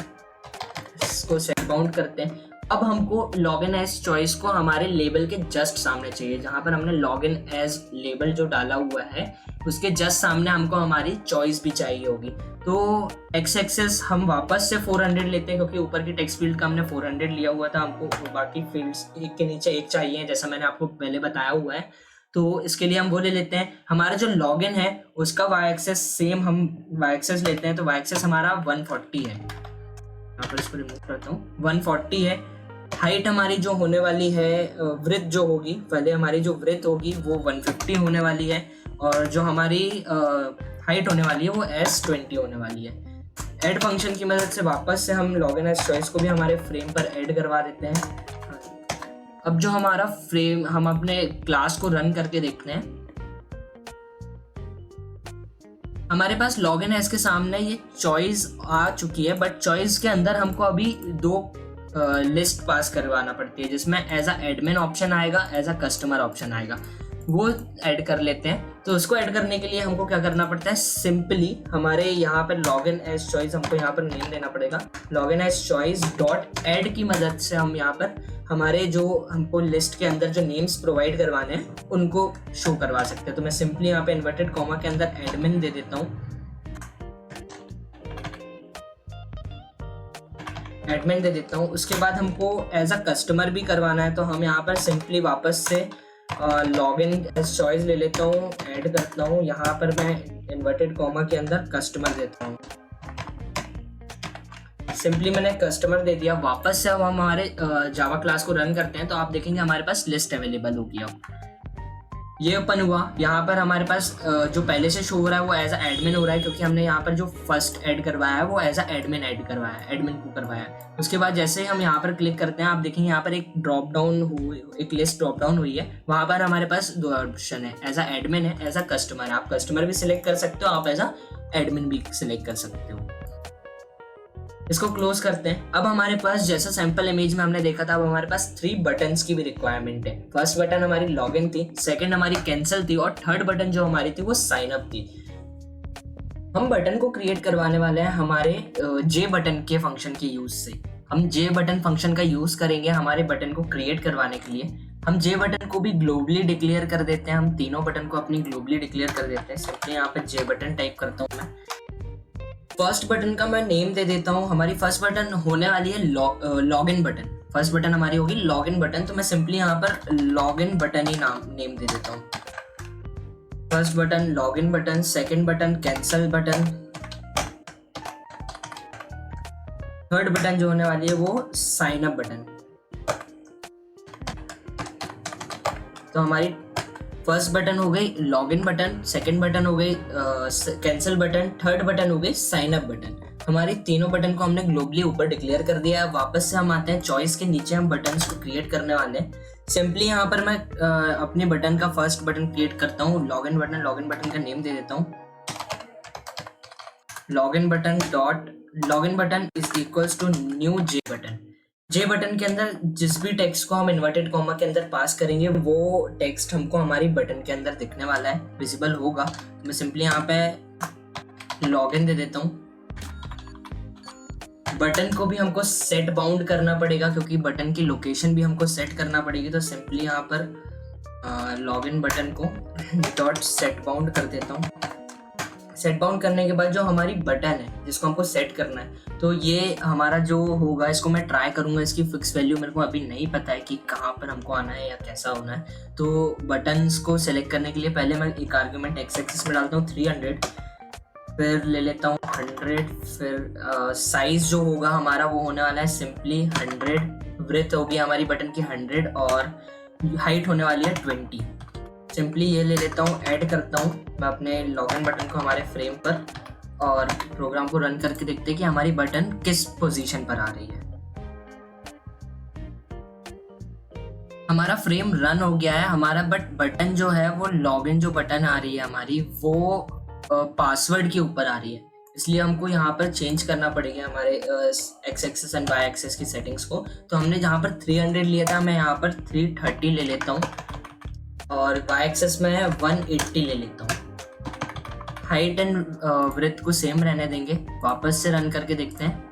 Speaker 1: इसको सेट बाउंड करते हैं। अब हमको लॉगिन एज चॉइस को हमारे लेबल के जस्ट सामने चाहिए, जहाँ पर हमने लॉगिन एज लेबल जो डाला हुआ है उसके जस्ट सामने हमको हमारी चॉइस भी चाहिए होगी। तो एक्स एक्सेस हम वापस से 400 लेते हैं क्योंकि ऊपर की टेक्स्ट फील्ड का हमने 400 लिया हुआ था, हमको बाकी फील्ड्स एक के नीचे एक चाहिए जैसा मैंने आपको पहले बताया हुआ है। तो इसके लिए हम वो ले लेते हैं। हमारा जो लॉगिन है उसका वाई एक्सेस सेम हम वाई एक्सेस लेते हैं। तो वाई एक्सेस हमारा 140 है, यहाँ पर इसको रिमूव करता हूँ, 140 है। हाइट हमारी जो होने वाली है वृत्त जो होगी, पहले हमारी जो वृत्त होगी वो 150 होने वाली है, और जो हमारी हाइट होने वाली है वो S20 होने वाली है। ऐड फंक्शन की मदद से वापस से हम लॉगिन एज चॉइस को भी हमारे फ्रेम पर ऐड करवा देते हैं। अब जो हमारा फ्रेम, हम अपने क्लास को रन करके देखते हैं। हमारे पास लॉगिन एज के सामने ये चॉइस आ चुकी है, बट चॉइस के अंदर हमको अभी दो लिस्ट पास करवाना पड़ती है, जिसमें एज अ एडमिन ऑप्शन आएगा, एज अ कस्टमर ऑप्शन आएगा। वो ऐड कर लेते हैं। तो उसको ऐड करने के लिए हमको क्या करना पड़ता है, सिंपली हमारे यहाँ पर लॉगिन एज चॉइस हमको यहाँ पर नेम देना पड़ेगा। Login as choice dot add की मदद से हम यहाँ पर हमारे जो हमको लिस्ट के अंदर जो नेम्स प्रोवाइड करवाने हैं उनको शो करवा सकते हैं। तो मैं सिंपली यहाँ पे इन्वर्टेड कॉमा के अंदर एडमिन दे देता हूँ, एडमिन दे देता हूँ। उसके बाद हमको एज अ कस्टमर भी करवाना है, तो हम यहाँ पर सिंपली वापस से लॉगिन एज चॉइस ले लेता हूँ, ऐड करता हूँ। यहाँ पर मैं इन्वर्टेड कॉमा के अंदर कस्टमर देता हूँ। सिंपली मैंने कस्टमर दे दिया। वापस से अब हम हमारे जावा क्लास को रन करते हैं तो आप देखेंगे हमारे पास लिस्ट अवेलेबल होगी। अब ये ओपन हुआ। यहाँ पर हमारे पास जो पहले से शो हो रहा है वो एज अ एडमिन हो रहा है, क्योंकि हमने यहाँ पर जो फर्स्ट ऐड करवाया है वो एज अ एडमिन ऐड करवाया है, एडमिन को करवाया है। उसके बाद जैसे ही हम यहाँ पर क्लिक करते हैं, आप देखेंगे यहाँ पर एक ड्रॉप डाउन हुई, एक लिस्ट ड्रॉप डाउन हुई है। वहाँ पर हमारे पास दो ऑप्शन है, एज अ एडमिन है, एज अ कस्टमर। आप कस्टमर भी सिलेक्ट कर सकते हो, आप एज अ एडमिन भी सिलेक्ट कर सकते हो। इसको क्लोज करते हैं। अब हमारे पास जैसा सैंपल इमेज में हमने देखा था, अब हमारे पास 3 बटन्स की भी रिक्वायरमेंट है। फर्स्ट बटन हमारी लॉगिन थी, सेकंड हमारी कैंसिल थी, और थर्ड बटन जो हमारी थी वो साइन अप थी। हम बटन को क्रिएट करवाने वाले हैं हमारे जे बटन के फंक्शन के यूज से। हम जे बटन फंक्शन का यूज करेंगे हमारे बटन को क्रिएट करवाने के लिए। हम जे बटन को भी ग्लोबली डिक्लेयर कर देते हैं। हम तीनों बटन को अपनी ग्लोबली डिक्लेयर कर देते हैं। सिंपली यहाँ पे जे बटन टाइप करता हूँ मैं। फर्स्ट बटन का मैं नेम दे देता हूँ। हमारी फर्स्ट बटन होने वाली है लॉगिन बटन। फर्स्ट बटन हमारी होगी लॉगिन बटन, तो मैं सिंपली यहाँ पर लॉगिन बटन ही नेम दे देता हूँ। First button login button, second button cancel button, third button जो होने वाली है वो साइन अप बटन। तो हमारी फर्स्ट बटन हो गई लॉगिन बटन, सेकंड बटन हो गई कैंसिल बटन, थर्ड बटन हो गई साइन अप बटन। हमारी तीनों बटन को हमने ग्लोबली ऊपर डिक्लेयर कर दिया है। वापस से हम आते हैं चॉइस के नीचे, हम बटन्स को क्रिएट करने वाले हैं। सिंपली यहाँ पर मैं अपने बटन का फर्स्ट बटन क्रिएट करता हूँ, लॉगिन बटन का नेम दे देता हूँ। Login button is equals to new J button. J button के अंदर जिस भी टेक्स्ट को हम इन्वर्टेड कॉमा के अंदर पास करेंगे वो टेक्स्ट हमको हमारी बटन के अंदर दिखने वाला है, विजिबल होगा। मैं सिंपली यहाँ पे लॉगिन दे देता हूँ। बटन को भी हमको सेट बाउंड करना पड़ेगा क्योंकि बटन की लोकेशन भी हमको सेट करना पड़ेगी। तो सिंपली यहाँ पर login button co dot set bound कर देता हूँ। सेट बाउंड करने के बाद जो हमारी बटन है जिसको हमको सेट करना है, तो ये हमारा जो होगा इसको मैं ट्राई करूंगा। इसकी फिक्स वैल्यू मेरे को अभी नहीं पता है कि कहाँ पर हमको आना है या कैसा होना है। तो बटन्स को सेलेक्ट करने के लिए पहले मैं एक आर्ग्यूमेंट एक्स एक्सिस में डालता हूँ 300, फिर ले लेता हूँ 100, फिर साइज जो होगा हमारा वो होने वाला है सिंपली 100, ब्रेथ होगी हमारी बटन की 100 और हाइट होने वाली है 20। सिंपली ये ले लेता हूँ, ऐड करता हूँ मैं अपने लॉगिन बटन को हमारे फ्रेम पर और प्रोग्राम को रन करके देखते हैं कि हमारी बटन किस पोजीशन पर आ रही है। हमारा फ्रेम रन हो गया है हमारा, बट बटन जो है वो लॉगिन जो बटन आ रही है हमारी वो पासवर्ड के ऊपर आ रही है, इसलिए हमको यहाँ पर चेंज करना पड़ेगा हमारे X axis and Y axis की सेटिंग्स को। तो हमने जहाँ पर 300 लिया था मैं यहाँ पर 330 ले लेता हूँ और वाई एक्सेस में 180 ले लेता हूँ। हाइट एंड ब्रेथ को सेम रहने देंगे। वापस से रन करके देखते हैं।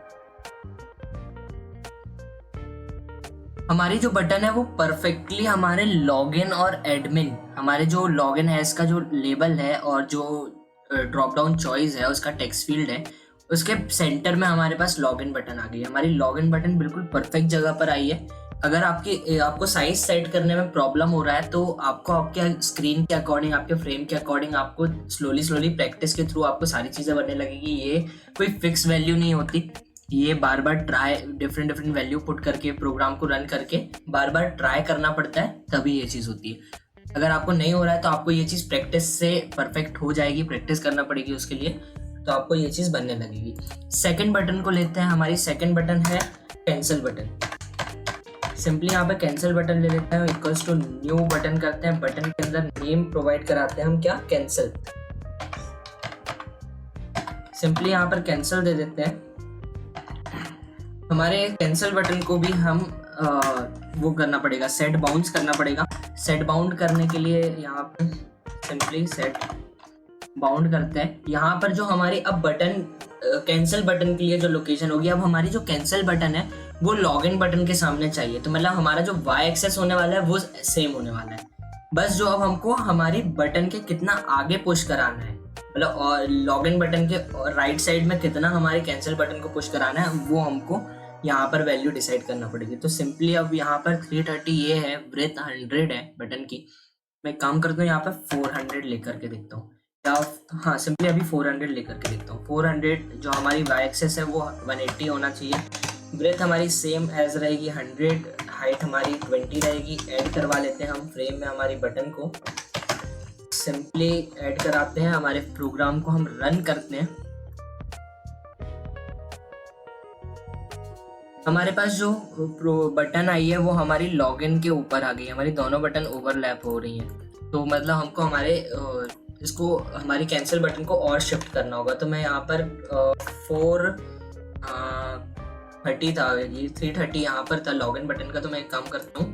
Speaker 1: हमारी जो बटन है वो परफेक्टली हमारे लॉगिन और एडमिन, हमारे जो लॉगिन है इसका जो लेबल है और जो ड्रॉप डाउन चॉइस है उसका टेक्स्ट फील्ड है, उसके सेंटर में हमारे पास लॉगिन बटन आ गई है। हमारी लॉगिन बटन बिल्कुल परफेक्ट जगह पर आई है। अगर आपको साइज सेट करने में प्रॉब्लम हो रहा है तो आपको आपके स्क्रीन के अकॉर्डिंग, आपके फ्रेम के अकॉर्डिंग आपको स्लोली प्रैक्टिस के थ्रू आपको सारी चीज़ें बनने लगेगी। ये कोई फिक्स वैल्यू नहीं होती, ये बार बार ट्राई डिफरेंट वैल्यू पुट करके प्रोग्राम को रन करके बार बार ट्राई करना पड़ता है, तभी ये चीज़ होती है। अगर आपको नहीं हो रहा है तो आपको ये चीज़ प्रैक्टिस से परफेक्ट हो जाएगी, प्रैक्टिस करना पड़ेगी उसके लिए, तो आपको ये चीज़ बनने लगेगी। सेकंड बटन को लेते हैं। हमारी सेकंड बटन है कैंसिल बटन। सिंपली यहाँ पे कैंसिल बटन ले लेते हैं, इक्वल्स टू न्यू बटन करते हैं। बटन के अंदर नेम प्रोवाइड कराते हैं हम, क्या, कैंसिल। सिंपली यहाँ पर कैंसिल दे देते हैं। हमारे कैंसिल बटन को भी हम वो करना पड़ेगा, सेट बाउंस करना पड़ेगा। सेट बाउंड करने के लिए यहाँ पर सिंपली सेट बाउंड करते हैं। यहाँ पर जो हमारी अब बटन कैंसिल बटन के लिए जो लोकेशन होगी, अब हमारी जो कैंसिल बटन है वो लॉगिन बटन के सामने चाहिए। तो मतलब हमारा जो वाई एक्सेस होने वाला है वो सेम होने वाला है, बस जो अब हमको हमारी बटन के कितना आगे पुश कराना है, मतलब और लॉगिन बटन के राइट साइड में कितना हमारे कैंसिल बटन को पुश कराना है वो हमको यहाँ पर वैल्यू डिसाइड करना पड़ेगी। तो सिंपली अब यहाँ पर 330 ये है, ब्रेथ 100 है बटन की। मैं काम करता हूँ यहाँ पर 400 लेकर के देखता हूँ, या हाँ सिंपली अभी 400 लेकर के देखता हूँ। 400 जो हमारी वाई एक्सेस है वो 180 होना चाहिए। ब्रेथ हमारी सेम एज रहेगी 100, हाइट हमारी 20 रहेगी। ऐड करवा लेते हैं हम फ्रेम में हमारी बटन को, सिंपली ऐड कराते हैं। हमारे प्रोग्राम को हम रन करते हैं। हमारे पास जो बटन आई है वो हमारी लॉगिन के ऊपर आ गई। हमारी दोनों बटन ओवरलैप हो रही हैं, तो मतलब हमको हमारे इसको हमारी कैंसिल बटन को और शिफ्ट करना होगा। तो मैं यहाँ पर 430 था, ये 330 यहाँ पर था लॉगिन बटन का। तो मैं एक काम करता हूँ,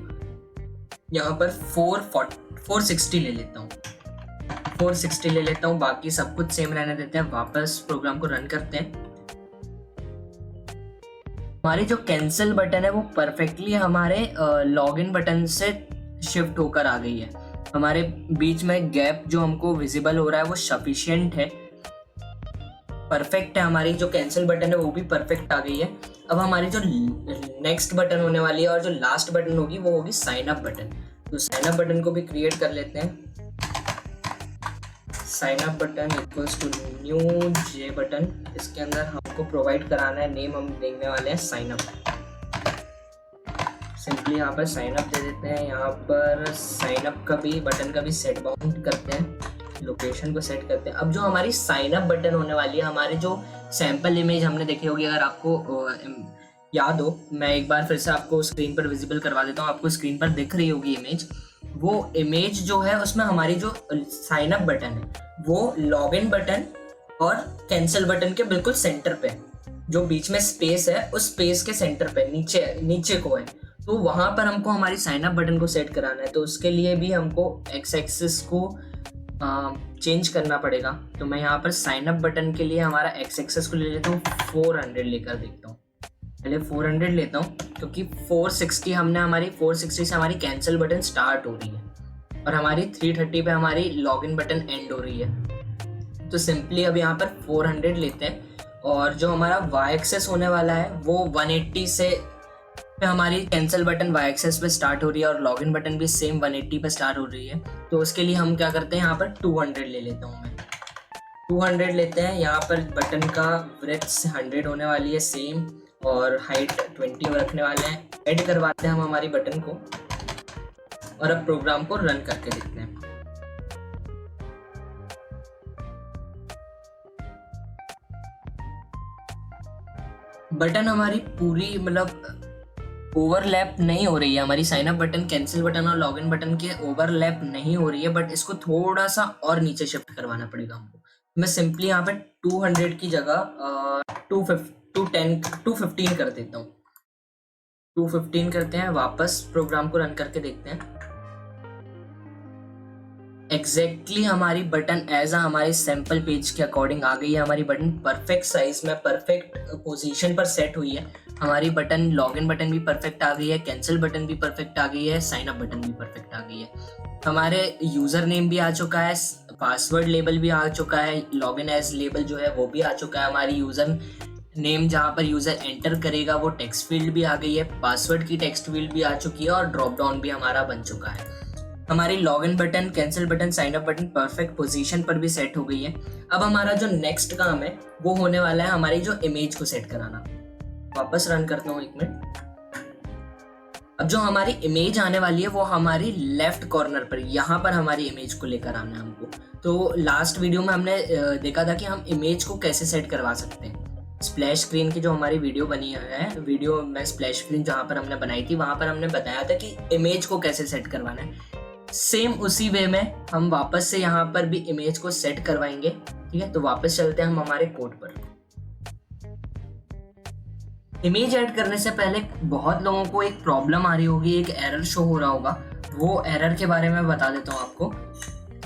Speaker 1: यहाँ पर 460 ले लेता हूँ। 460 ले लेता हूँ, बाकी सब कुछ सेम रहने देते हैं। वापस प्रोग्राम को रन करते हैं। हमारी जो कैंसिल बटन है वो परफेक्टली हमारे लॉगिन बटन से शिफ्ट होकर आ गई है। हमारे बीच में गैप जो हमको विजिबल हो रहा है वो सफिशिएंट है, परफेक्ट है। हमारी जो कैंसिल बटन है वो भी परफेक्ट आ गई है। अब हमारी जो नेक्स्ट बटन होने वाली है और जो लास्ट बटन होगी वो होगी साइन अप बटन। तो साइन अप बटन को भी क्रिएट कर लेते हैं। Sign up button equals to new J button. इसके अंदर हमको प्रोवाइड कराना है नेम, हम देने वाले हैं साइन अप। सिंपली यहाँ पर साइन अप दे देते हैं। यहाँ पर साइन अप का भी बटन का भी सेट बाउंड करते हैं, लोकेशन को सेट करते हैं। अब जो हमारी साइन अप बटन होने वाली है, हमारे जो सैंपल इमेज हमने देखी होगी, अगर आपको याद हो, मैं एक बार फिर से आपको स्क्रीन पर विजिबल करवा देता हूँ। आपको स्क्रीन पर दिख रही होगी इमेज। वो इमेज जो है उसमें हमारी जो साइन अप बटन है वो लॉगिन बटन और कैंसिल बटन के बिल्कुल सेंटर पे, जो बीच में स्पेस है उस स्पेस के सेंटर पे नीचे नीचे को है, तो वहां पर हमको हमारी साइन अप बटन को सेट कराना है। तो उसके लिए भी हमको एक्स एक्सिस को चेंज करना पड़ेगा। तो मैं यहाँ पर साइन अप बटन के लिए हमारा एक्स एक्सिस को ले लेता हूँ 400 लेकर देखता हूँ। पहले 400 लेता हूँ क्योंकि 460 हमने हमारी 460 से हमारी कैंसिल बटन स्टार्ट हो रही है और हमारी 330 पे हमारी लॉगिन बटन एंड हो रही है। तो सिंपली अब यहाँ पर 400 लेते हैं और जो हमारा वाई एक्सेस होने वाला है वो 180 से पे हमारी कैंसिल बटन वाई एक्सेस पे स्टार्ट हो रही है और लॉगिन बटन भी सेम 180 पे स्टार्ट हो रही है। तो उसके लिए हम क्या करते हैं, यहाँ पर 200 ले लेता हूँ मैं, 200 लेते हैं। यहाँ पर बटन का ब्रेथ 100 होने वाली है सेम और हाइट 20 रखने वाले हैं। ऐड करवाते हैं हम हमारी बटन को और अब प्रोग्राम को रन करके देखते हैं। बटन हमारी पूरी मतलब ओवरलैप नहीं हो रही है, हमारी sign up button cancel button और लॉगिन बटन के ओवरलैप नहीं हो रही है, बट इसको थोड़ा सा और नीचे शिफ्ट करवाना पड़ेगा हमको। मैं सिंपली यहाँ पे 200 की जगह 215 कर देता हूँ। 215 करते हैं, वापस प्रोग्राम को रन करके देखते हैं। एग्जैक्टली हमारी बटन एज हमारी सैंपल पेज के अकॉर्डिंग आ गई है। हमारी बटन परफेक्ट साइज में परफेक्ट पोजीशन पर सेट हुई है। हमारी बटन लॉगिन बटन भी परफेक्ट आ गई है, कैंसिल बटन भी परफेक्ट आ गई है, साइन अप बटन भी परफेक्ट आ गई है। हमारे यूजर नेम भी आ चुका है, पासवर्ड लेबल भी आ चुका है, लॉगिन एज लेबल जो है वो भी आ चुका है। हमारी यूजर नेम जहाँ पर यूजर एंटर करेगा वो टेक्स्ट फील्ड भी आ गई है, पासवर्ड की टेक्स्ट फील्ड भी आ चुकी है और ड्रॉप डाउन भी हमारा बन चुका है। हमारी login button, cancel button, sign up button perfect position पर भी सेट हो गई है। अब हमारा जो नेक्स्ट काम है वो होने वाला है हमारी जो इमेज को सेट कराना। वापस रन करता हूँ 1 मिनट। अब जो हमारी इमेज आने वाली है वो हमारी लेफ्ट कॉर्नर पर, यहाँ पर हमारी इमेज को लेकर आना है हमको। तो लास्ट वीडियो में हमने देखा था कि हम इमेज को कैसे सेट करवा सकते हैं। स्प्लैश स्क्रीन की जो हमारी वीडियो बनी है, वीडियो में स्प्लैश स्क्रीन जहाँ पर हमने बनाई थी वहाँ पर हमने बताया था कि इमेज को कैसे सेट करवाना है। सेम उसी वे में हम वापस से यहाँ पर भी इमेज को सेट करवाएंगे। ठीक है, तो वापस चलते हैं हम हमारे कोड पर। इमेज ऐड करने से पहले बहुत लोगों को एक प्रॉब्लम आ रही होगी, एक एरर शो हो रहा होगा। वो एरर के बारे में बता देता हूँ आपको।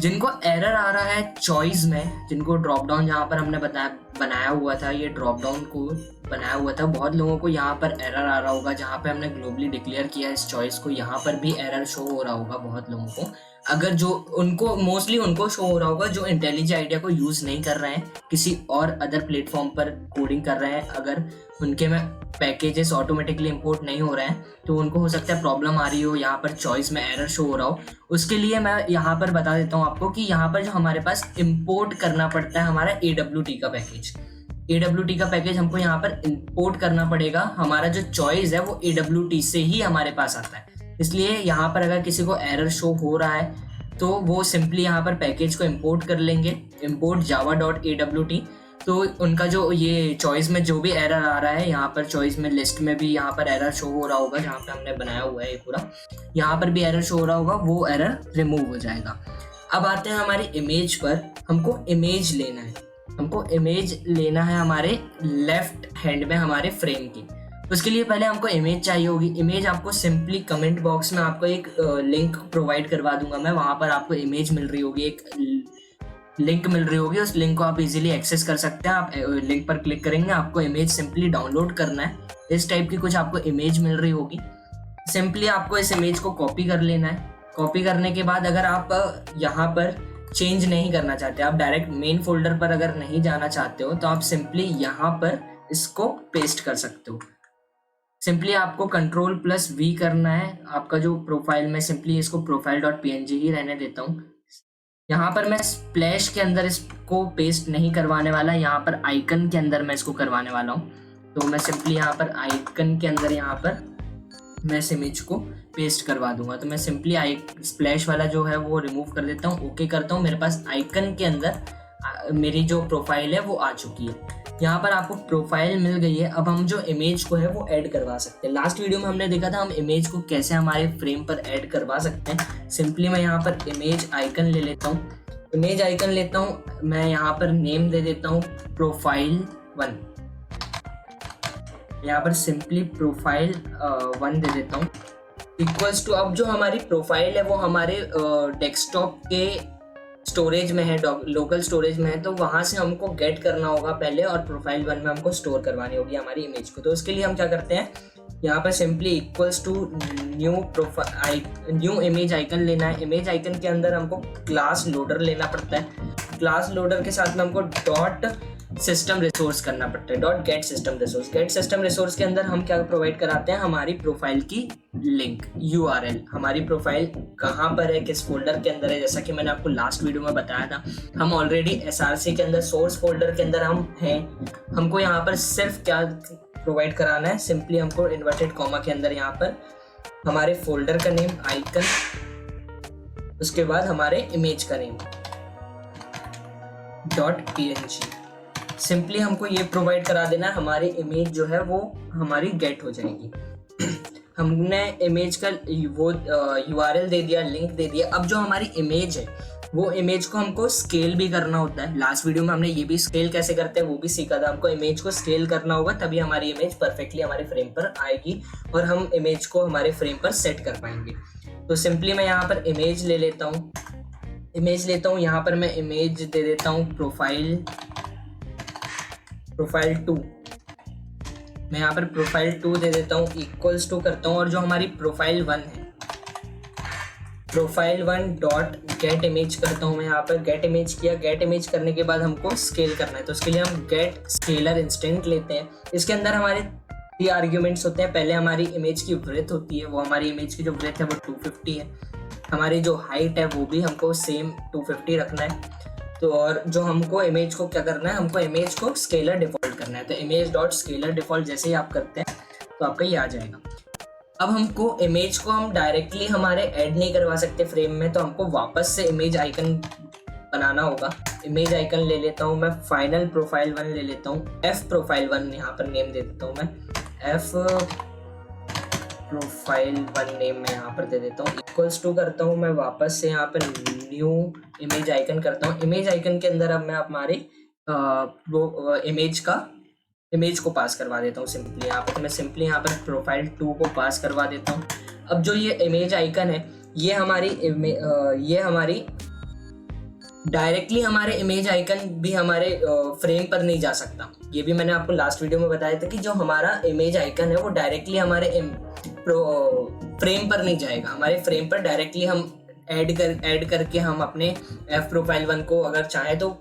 Speaker 1: जिनको एरर आ रहा है चॉइस में, जिनको ड्रॉप डाउन जहाँ पर हमने बनाया हुआ था, ये ड्रॉप डाउन को बनाया हुआ था, बहुत लोगों को यहाँ पर एरर आ रहा होगा। जहाँ पे हमने ग्लोबली डिक्लेयर किया इस चॉइस को, यहाँ पर भी एरर शो हो रहा होगा बहुत लोगों को। अगर जो उनको मोस्टली उनको शो हो रहा होगा जो इंटेलिजेंट आइडिया को यूज नहीं कर रहे हैं, किसी और अदर प्लेटफॉर्म पर कोडिंग कर रहे हैं, अगर उनके में पैकेजेस ऑटोमेटिकली इंपोर्ट नहीं हो रहे हैं तो उनको हो सकता है प्रॉब्लम आ रही हो, यहाँ पर चॉइस में एरर शो हो रहा हो। उसके लिए मैं यहाँ पर बता देता हूँ आपको कि यहाँ पर जो हमारे पास इंपोर्ट करना पड़ता है हमारा AWT का पैकेज। AWT का पैकेज हमको यहाँ पर इंपोर्ट करना पड़ेगा। हमारा जो चॉइस है वो AWT से ही हमारे पास आता है, इसलिए यहाँ पर अगर किसी को एरर शो हो रहा है तो वो सिंपली यहाँ पर पैकेज को इंपोर्ट कर लेंगे, import java.awt। तो उनका जो ये चॉइस में जो भी एरर आ रहा है, यहाँ पर चॉइस में लिस्ट में भी यहाँ पर एरर शो हो रहा होगा, जहाँ पे हमने बनाया हुआ है ये पूरा, यहाँ पर भी एरर शो हो रहा होगा, वो एरर रिमूव हो जाएगा। अब आते हैं हमारी इमेज पर। हमको इमेज लेना है, हमको इमेज लेना है हमारे लेफ्ट हैंड में हमारे फ्रेम की। उसके लिए पहले हमको इमेज चाहिए होगी। इमेज आपको सिंपली कमेंट बॉक्स में आपको एक लिंक प्रोवाइड करवा दूंगा मैं, वहाँ पर आपको इमेज मिल रही होगी, एक लिंक मिल रही होगी, उस लिंक को आप इजीली एक्सेस कर सकते हैं। आप लिंक पर क्लिक करेंगे, आपको इमेज सिंपली डाउनलोड करना है। इस टाइप की कुछ आपको इमेज मिल रही होगी। सिंपली आपको इस इमेज को कॉपी कर लेना है। कॉपी करने के बाद अगर आप यहाँ पर चेंज नहीं करना चाहते, आप डायरेक्ट मेन फोल्डर पर अगर नहीं जाना चाहते हो, तो आप सिंपली यहाँ पर इसको पेस्ट कर सकते हो। सिंपली आपको Ctrl+V करना है। आपका जो प्रोफाइल में सिंपली इसको profile.png ही रहने देता हूँ। यहाँ पर मैं स्प्लैश के अंदर इसको पेस्ट नहीं करवाने वाला, यहाँ पर आइकन के अंदर मैं इसको करवाने वाला हूँ। तो मैं सिंपली यहाँ पर आइकन के अंदर यहाँ पर मैं इस इमेज को पेस्ट करवा दूंगा। तो मैं सिंपली स्प्लैश वाला जो है वो रिमूव कर देता हूँ, ओके करता हूँ। मेरे पास आइकन के अंदर मेरी जो प्रोफाइल है वो आ चुकी है। यहाँ पर आपको प्रोफाइल मिल गई है। अब हम जो इमेज को है वो ऐड करवा सकते हैं। लास्ट वीडियो में हमने देखा था हम इमेज को कैसे हमारे फ्रेम पर ऐड करवा सकते हैं। सिंपली मैं यहाँ पर इमेज आइकन ले लेता हूँ। इमेज आइकन लेता हूँ मैं, यहाँ पर नेम दे देता हूँ Profile1, यहाँ पर सिंपली Profile1 दे देता हूँ इक्वल्स टू, अब जो हमारी प्रोफाइल है वो हमारे डेस्कटॉप के स्टोरेज में है, लोकल स्टोरेज में है, तो वहाँ से हमको गेट करना होगा पहले और Profile1 में हमको स्टोर करवानी होगी हमारी इमेज को। तो उसके लिए हम क्या करते हैं, यहाँ पर simply equals to new image icon लेना है। इमेज आइकन के अंदर हमको क्लास लोडर लेना पड़ता है, क्लास लोडर के साथ में हमको डॉट सिस्टम रिसोर्स करना पड़ता है, dot get system resource. Get system resource के अंदर हम क्या प्रोवाइड कराते हैं, हमारी प्रोफाइल की लिंक URL, हमारी प्रोफाइल कहाँ पर है, किस फोल्डर के अंदर है। जैसा कि मैंने आपको लास्ट वीडियो में बताया था, हम ऑलरेडी SRC के अंदर सोर्स फोल्डर के अंदर हम हैं। हमको यहाँ पर सिर्फ क्या प्रोवाइड कराना है, सिंपली हमको इन्वर्टेड कॉमा के अंदर यहाँ पर हमारे फोल्डर का नेम आइकन, उसके बाद हमारे इमेज का नेम .png, सिंपली हमको ये प्रोवाइड करा देना, हमारी इमेज जो है वो हमारी गेट हो जाएगी। हमने इमेज का वो URL दे दिया, लिंक दे दिया। अब जो हमारी इमेज है वो इमेज को हमको स्केल भी करना होता है। लास्ट वीडियो में हमने ये भी स्केल कैसे करते हैं वो भी सीखा था। हमको इमेज को स्केल करना होगा, तभी हमारी इमेज परफेक्टली हमारे फ्रेम पर आएगी और हम इमेज को हमारे फ्रेम पर सेट कर पाएंगे। तो सिंपली मैं यहाँ पर इमेज ले लेता हूँ, यहाँ पर मैं इमेज दे देता हूँ Profile2, मैं यहाँ पर Profile2 दे देता हूँ इक्वल्स टू करता हूँ, और जो हमारी Profile1 है Profile1 डॉट गेट इमेज करता हूँ मैं। यहाँ पर गेट इमेज किया, गेट इमेज करने के बाद हमको स्केल करना है, तो उसके लिए हम गेट स्केलर इंस्टेंट लेते हैं। इसके अंदर हमारे 3 आर्ग्यूमेंट्स होते हैं। पहले हमारी इमेज की ब्रेथ होती है, वो हमारी इमेज की जो ब्रेथ है वो 250 है। हमारी जो हाइट है वो भी हमको सेम 250 रखना है। तो और जो हमको इमेज को क्या करना है, हमको इमेज को स्केलर डिफॉल्ट करना है। तो इमेज डॉट स्केलर डिफॉल्ट जैसे ही आप करते हैं तो आपका ये आ जाएगा। अब हमको इमेज को हम डायरेक्टली हमारे ऐड नहीं करवा सकते फ्रेम में, तो हमको वापस से इमेज आइकन बनाना होगा। इमेज आइकन ले लेता हूँ मैं, फाइनल Profile1 ले लेता हूँ, F Profile1 यहाँ पर नेम दे देता हूँ मैं, F Profile1 नेम मैं यहाँ पर दे देता हूँ इक्वल्स टू करता हूँ मैं, वापस से यहाँ पर न्यू इमेज आइकन करता हूँ। इमेज आइकन के अंदर अब मैं हमारे इमेज को पास करवा देता हूँ सिंपली यहाँ पर। मैं सिंपली यहाँ पर Profile2 को पास करवा देता हूँ। अब जो ये इमेज आइकन है ये हमारी डायरेक्टली हमारे इमेज आइकन भी हमारे फ्रेम पर नहीं जा सकता। ये भी मैंने आपको लास्ट वीडियो में बताया था कि जो हमारा इमेज आइकन है वो डायरेक्टली हमारे फ्रेम पर नहीं जाएगा। हमारे फ्रेम पर डायरेक्टली हम ऐड करके हम अपने F Profile1 को अगर चाहे तो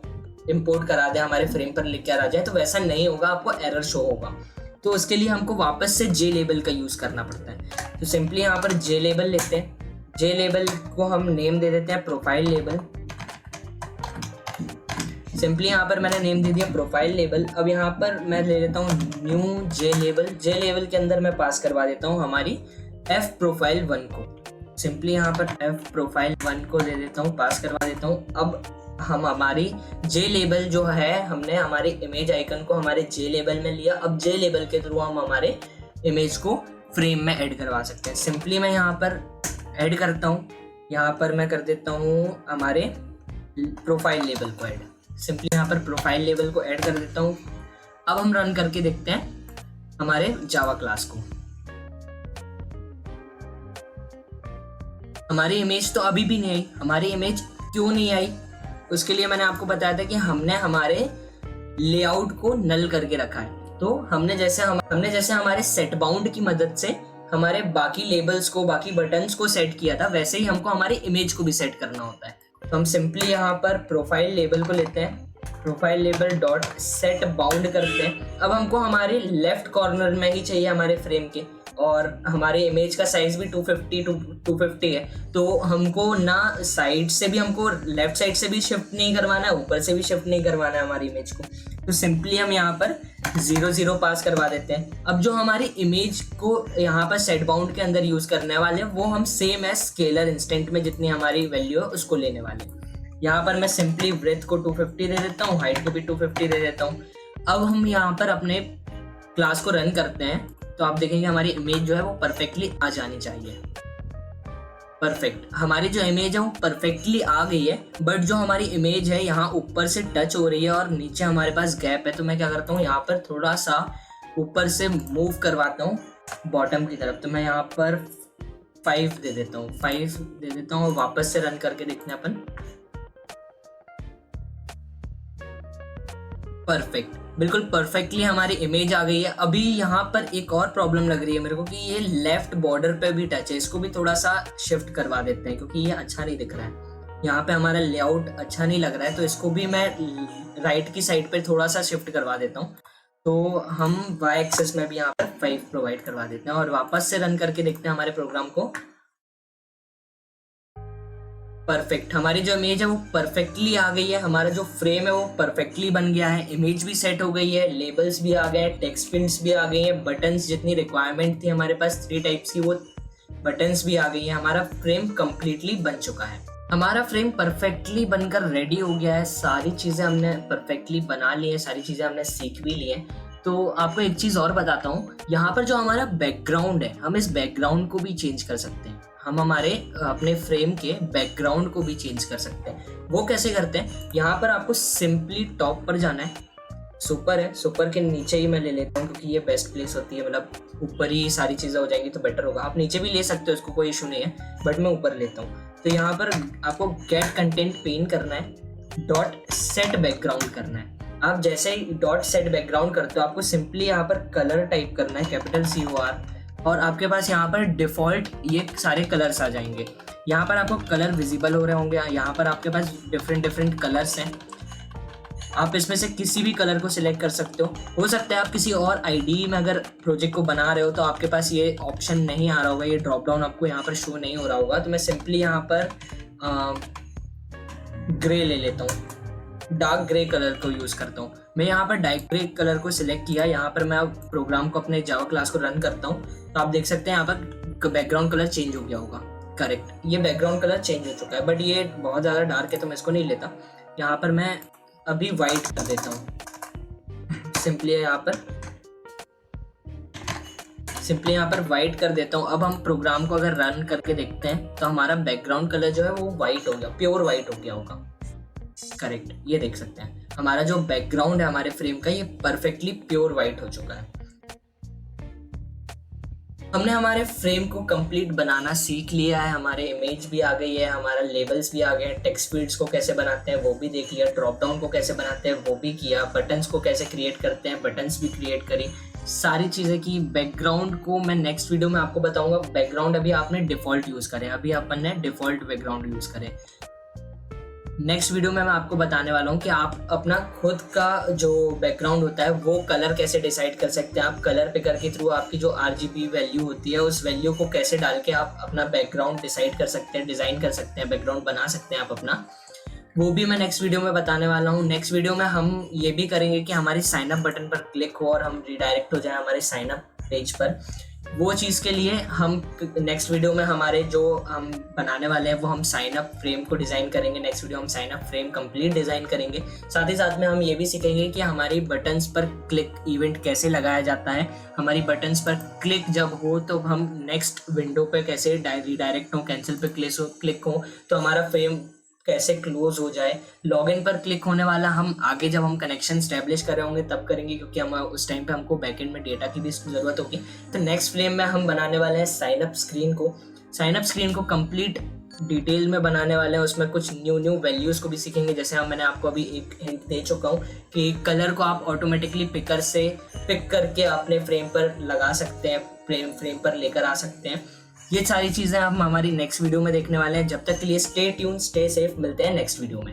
Speaker 1: इंपोर्ट करा दे, हमारे फ्रेम पर लेकर आ जाए, तो वैसा नहीं होगा, आपको एरर शो होगा। तो उसके लिए हमको वापस से JLabel का यूज़ करना पड़ता है। तो सिंपली यहाँ पर JLabel लेते हैं, JLabel को हम नेम दे देते हैं प्रोफाइल लेबल। सिंपली यहाँ पर मैंने नेम दे दिया प्रोफाइल लेबल। अब यहाँ पर मैं ले लेता हूँ न्यू JLabel। JLabel के अंदर मैं पास करवा देता हूँ हमारी F Profile1 को। सिंपली यहाँ पर F Profile1 को दे देता हूँ, पास करवा देता हूँ। अब हम हमारी JLabel जो है, हमने हमारी इमेज आइकन को हमारे JLabel में लिया। अब JLabel के थ्रू हम हमारे इमेज को फ्रेम में ऐड करवा सकते हैं। सिंपली मैं यहाँ पर ऐड करता हूँ, यहाँ पर मैं कर देता हूँ हमारे प्रोफाइल लेबल को ऐड। सिंपली यहाँ पर प्रोफाइल लेबल को ऐड कर देता हूँ। अब हम रन करके देखते हैं हमारे जावा क्लास को। हमारी इमेज तो अभी भी नहीं आई। हमारी इमेज क्यों नहीं आई, उसके लिए मैंने आपको बताया था कि हमने हमारे लेआउट को नल करके रखा है। तो हमने जैसे हमारे सेट बाउंड की मदद से हमारे बाकी लेबल्स को, बाकी बटन्स को सेट किया था, वैसे ही हमको हमारी इमेज को भी सेट करना होता है। तो हम सिंपली यहाँ पर प्रोफाइल लेबल को लेते हैं, profile label dot set bound करते हैं। अब हमको हमारे लेफ्ट कॉर्नर में ही चाहिए हमारे फ्रेम के, और हमारे इमेज का साइज भी 250 है। तो हमको ना साइड से भी, हमको लेफ्ट साइड से भी शिफ्ट नहीं करवाना है, ऊपर से भी शिफ्ट नहीं करवाना है हमारी इमेज को। तो सिंपली हम यहाँ पर 0 पास करवा देते हैं। अब जो हमारी इमेज को यहाँ पर सेट बाउंड के अंदर यूज करने वाले हैं वो हम सेम एज स्केलर इंस्टेंट में जितनी हमारी वैल्यू है उसको लेने वाले हैं। यहाँ पर मैं सिंपली ब्रेथ को 250 दे देता हूँ, हाइट को भी 250 दे देता हूँ। अब हम यहाँ पर अपने क्लास को रन करते हैं तो आप देखेंगे हमारी इमेज जो है वो परफेक्टली आ जानी चाहिए। परफेक्ट, हमारी जो इमेज है वो परफेक्टली आ गई है, बट जो हमारी इमेज है यहाँ ऊपर से टच हो रही है और नीचे हमारे पास गैप है। तो मैं क्या करता हूँ, यहाँ पर थोड़ा सा ऊपर से मूव करवाता हूँ बॉटम की तरफ। तो मैं यहाँ पर 5 दे देता हूँ, 5 दे देता हूँ और वापस से रन करके देखते हैं अपन। परफेक्ट, बिल्कुल परफेक्टली हमारी इमेज आ गई है। अभी यहाँ पर एक और प्रॉब्लम लग रही है मेरे को कि ये लेफ्ट बॉर्डर पे भी टच है, इसको भी थोड़ा सा शिफ्ट करवा देते हैं क्योंकि ये अच्छा नहीं दिख रहा है। यहाँ पे हमारा लेआउट अच्छा नहीं लग रहा है, तो इसको भी मैं राइट की साइड पे थोड़ा सा शिफ्ट करवा देता हूँ। तो हम वाई एक्सेस में भी यहाँ पर 5 प्रोवाइड करवा देते हैं और वापस से रन करके देखते हैं हमारे प्रोग्राम को। परफेक्ट, हमारी जो इमेज है वो परफेक्टली आ गई है, हमारा जो फ्रेम है वो परफेक्टली बन गया है, इमेज भी सेट हो गई है, लेबल्स भी आ गए, टेक्स्ट फील्ड्स भी आ गई हैं, बटन्स जितनी रिक्वायरमेंट थी हमारे पास 3 टाइप्स की वो बटन्स भी आ गई हैं। हमारा फ्रेम कंप्लीटली बन चुका है, हमारा फ्रेम परफेक्टली बनकर रेडी हो गया है। सारी चीज़ें हमने परफेक्टली बना ली है, सारी चीज़ें हमने सीख भी ली है। तो आपको एक चीज़ और बताता हूँ, यहाँ पर जो हमारा बैकग्राउंड है, हम इस बैकग्राउंड को भी चेंज कर सकते हैं। हम हमारे अपने फ्रेम के बैकग्राउंड को भी चेंज कर सकते हैं। वो कैसे करते हैं, यहाँ पर आपको सिंपली टॉप पर जाना है, सुपर है, सुपर के नीचे ही मैं ले लेता हूँ क्योंकि ये बेस्ट प्लेस होती है, मतलब ऊपर ही सारी चीज़ें हो जाएंगी तो बेटर होगा। आप नीचे भी ले सकते हो, इसको कोई इशू नहीं है, बट मैं ऊपर लेता हूँ। तो यहाँ पर आपको गेट कंटेंट पेन करना है, डॉट सेट बैकग्राउंड करना है। आप जैसे ही डॉट सेट बैकग्राउंड करते हो, आपको सिंपली यहाँ पर कलर टाइप करना है, कैपिटल COR, और आपके पास यहाँ पर डिफ़ॉल्ट ये सारे कलर्स आ जाएंगे। यहाँ पर आपको कलर विजिबल हो रहे होंगे, यहाँ पर आपके पास डिफरेंट कलर्स हैं। आप इसमें से किसी भी कलर को सिलेक्ट कर सकते हो सकता है आप किसी और IDE में अगर प्रोजेक्ट को बना रहे हो तो आपके पास ये ऑप्शन नहीं आ रहा होगा, ये ड्रॉप डाउन आपको यहाँ पर शो नहीं हो रहा होगा। तो मैं सिंपली यहाँ पर ग्रे ले लेता हूँ, डार्क ग्रे कलर को यूज़ करता हूँ। मैं यहाँ पर डार्क ग्रे कलर को सिलेक्ट किया, यहाँ पर मैं प्रोग्राम को अपने जावा क्लास को रन करता हूँ तो आप देख सकते हैं यहाँ पर बैकग्राउंड कलर चेंज हो गया होगा। करेक्ट, ये बैकग्राउंड कलर चेंज हो चुका है, बट ये बहुत ज़्यादा डार्क है तो मैं इसको नहीं लेता। यहाँ पर मैं अभी वाइट कर देता हूँ, सिंपली यहाँ पर वाइट कर देता हूँ। अब हम प्रोग्राम को अगर रन करके देखते हैं तो हमारा बैकग्राउंड कलर जो है वो वाइट हो गया, प्योर वाइट हो गया होगा। करेक्ट, ये देख सकते हैं हमारा जो बैकग्राउंड है हमारे फ्रेम का, ये परफेक्टली प्योर वाइट हो चुका है। हमने हमारे फ्रेम को कंप्लीट बनाना सीख लिया है, हमारे इमेज भी आ गई है, हमारा लेबल्स भी आ गए हैं, टेक्स्ट फील्ड्स को कैसे बनाते हैं वो भी देख लिया, ड्रॉप डाउन को कैसे बनाते हैं वो भी किया, बटन्स को कैसे क्रिएट करते हैं बटन्स भी क्रिएट करी, सारी चीज़ें की। बैकग्राउंड को मैं नेक्स्ट वीडियो में आपको बताऊंगा। बैकग्राउंड अभी आपने डिफ़ॉल्ट यूज़ करें, अभी अपन ने डिफ़ॉल्ट बैकग्राउंड यूज़ करें। नेक्स्ट वीडियो में मैं आपको बताने वाला हूँ कि आप अपना खुद का जो बैकग्राउंड होता है वो कलर कैसे डिसाइड कर सकते हैं। आप कलर पिकर के थ्रू आपकी जो RGB वैल्यू होती है उस वैल्यू को कैसे डाल के आप अपना बैकग्राउंड डिसाइड कर सकते हैं, डिज़ाइन कर सकते हैं, बैकग्राउंड बना सकते हैं आप अपना। वो भी मैं नेक्स्ट वीडियो में बताने वाला हूँ। नेक्स्ट वीडियो में हम ये भी करेंगे कि हमारी साइन अप बटन पर क्लिक हो और हम रिडायरेक्ट हो जाए हमारे साइन अप पेज पर। वो चीज़ के लिए हम नेक्स्ट वीडियो में हमारे जो हम बनाने वाले हैं वो हम साइन अप फ्रेम को डिज़ाइन करेंगे। नेक्स्ट वीडियो हम sign up frame complete design करेंगे। साथ ही साथ में हम ये भी सीखेंगे कि हमारी बटन्स पर क्लिक इवेंट कैसे लगाया जाता है। हमारी बटन्स पर क्लिक जब हो तो हम नेक्स्ट विंडो पे कैसे रिडायरेक्ट हो, कैंसिल पे क्लिक हो तो हमारा फ्रेम कैसे क्लोज हो जाए। लॉगिन पर क्लिक होने वाला हम आगे जब हम कनेक्शन स्टैब्लिश कर रहे होंगे तब करेंगे, क्योंकि हम उस टाइम पे हमको बैकएंड में डेटा की भी ज़रूरत होगी। तो नेक्स्ट फ्रेम में हम बनाने वाले हैं साइन अप स्क्रीन को कंप्लीट डिटेल में बनाने वाले हैं। उसमें कुछ न्यू वैल्यूज़ को भी सीखेंगे। जैसे मैंने आपको अभी एक हिंट दे चुका हूँ कि कलर को आप ऑटोमेटिकली पिकर से पिक करके अपने फ्रेम पर लगा सकते हैं, फ्रेम पर लेकर आ सकते हैं। ये सारी चीज़ें हम हमारी नेक्स्ट वीडियो में देखने वाले हैं। जब तक के लिए स्टे ट्यून, स्टे सेफ, मिलते हैं नेक्स्ट वीडियो में।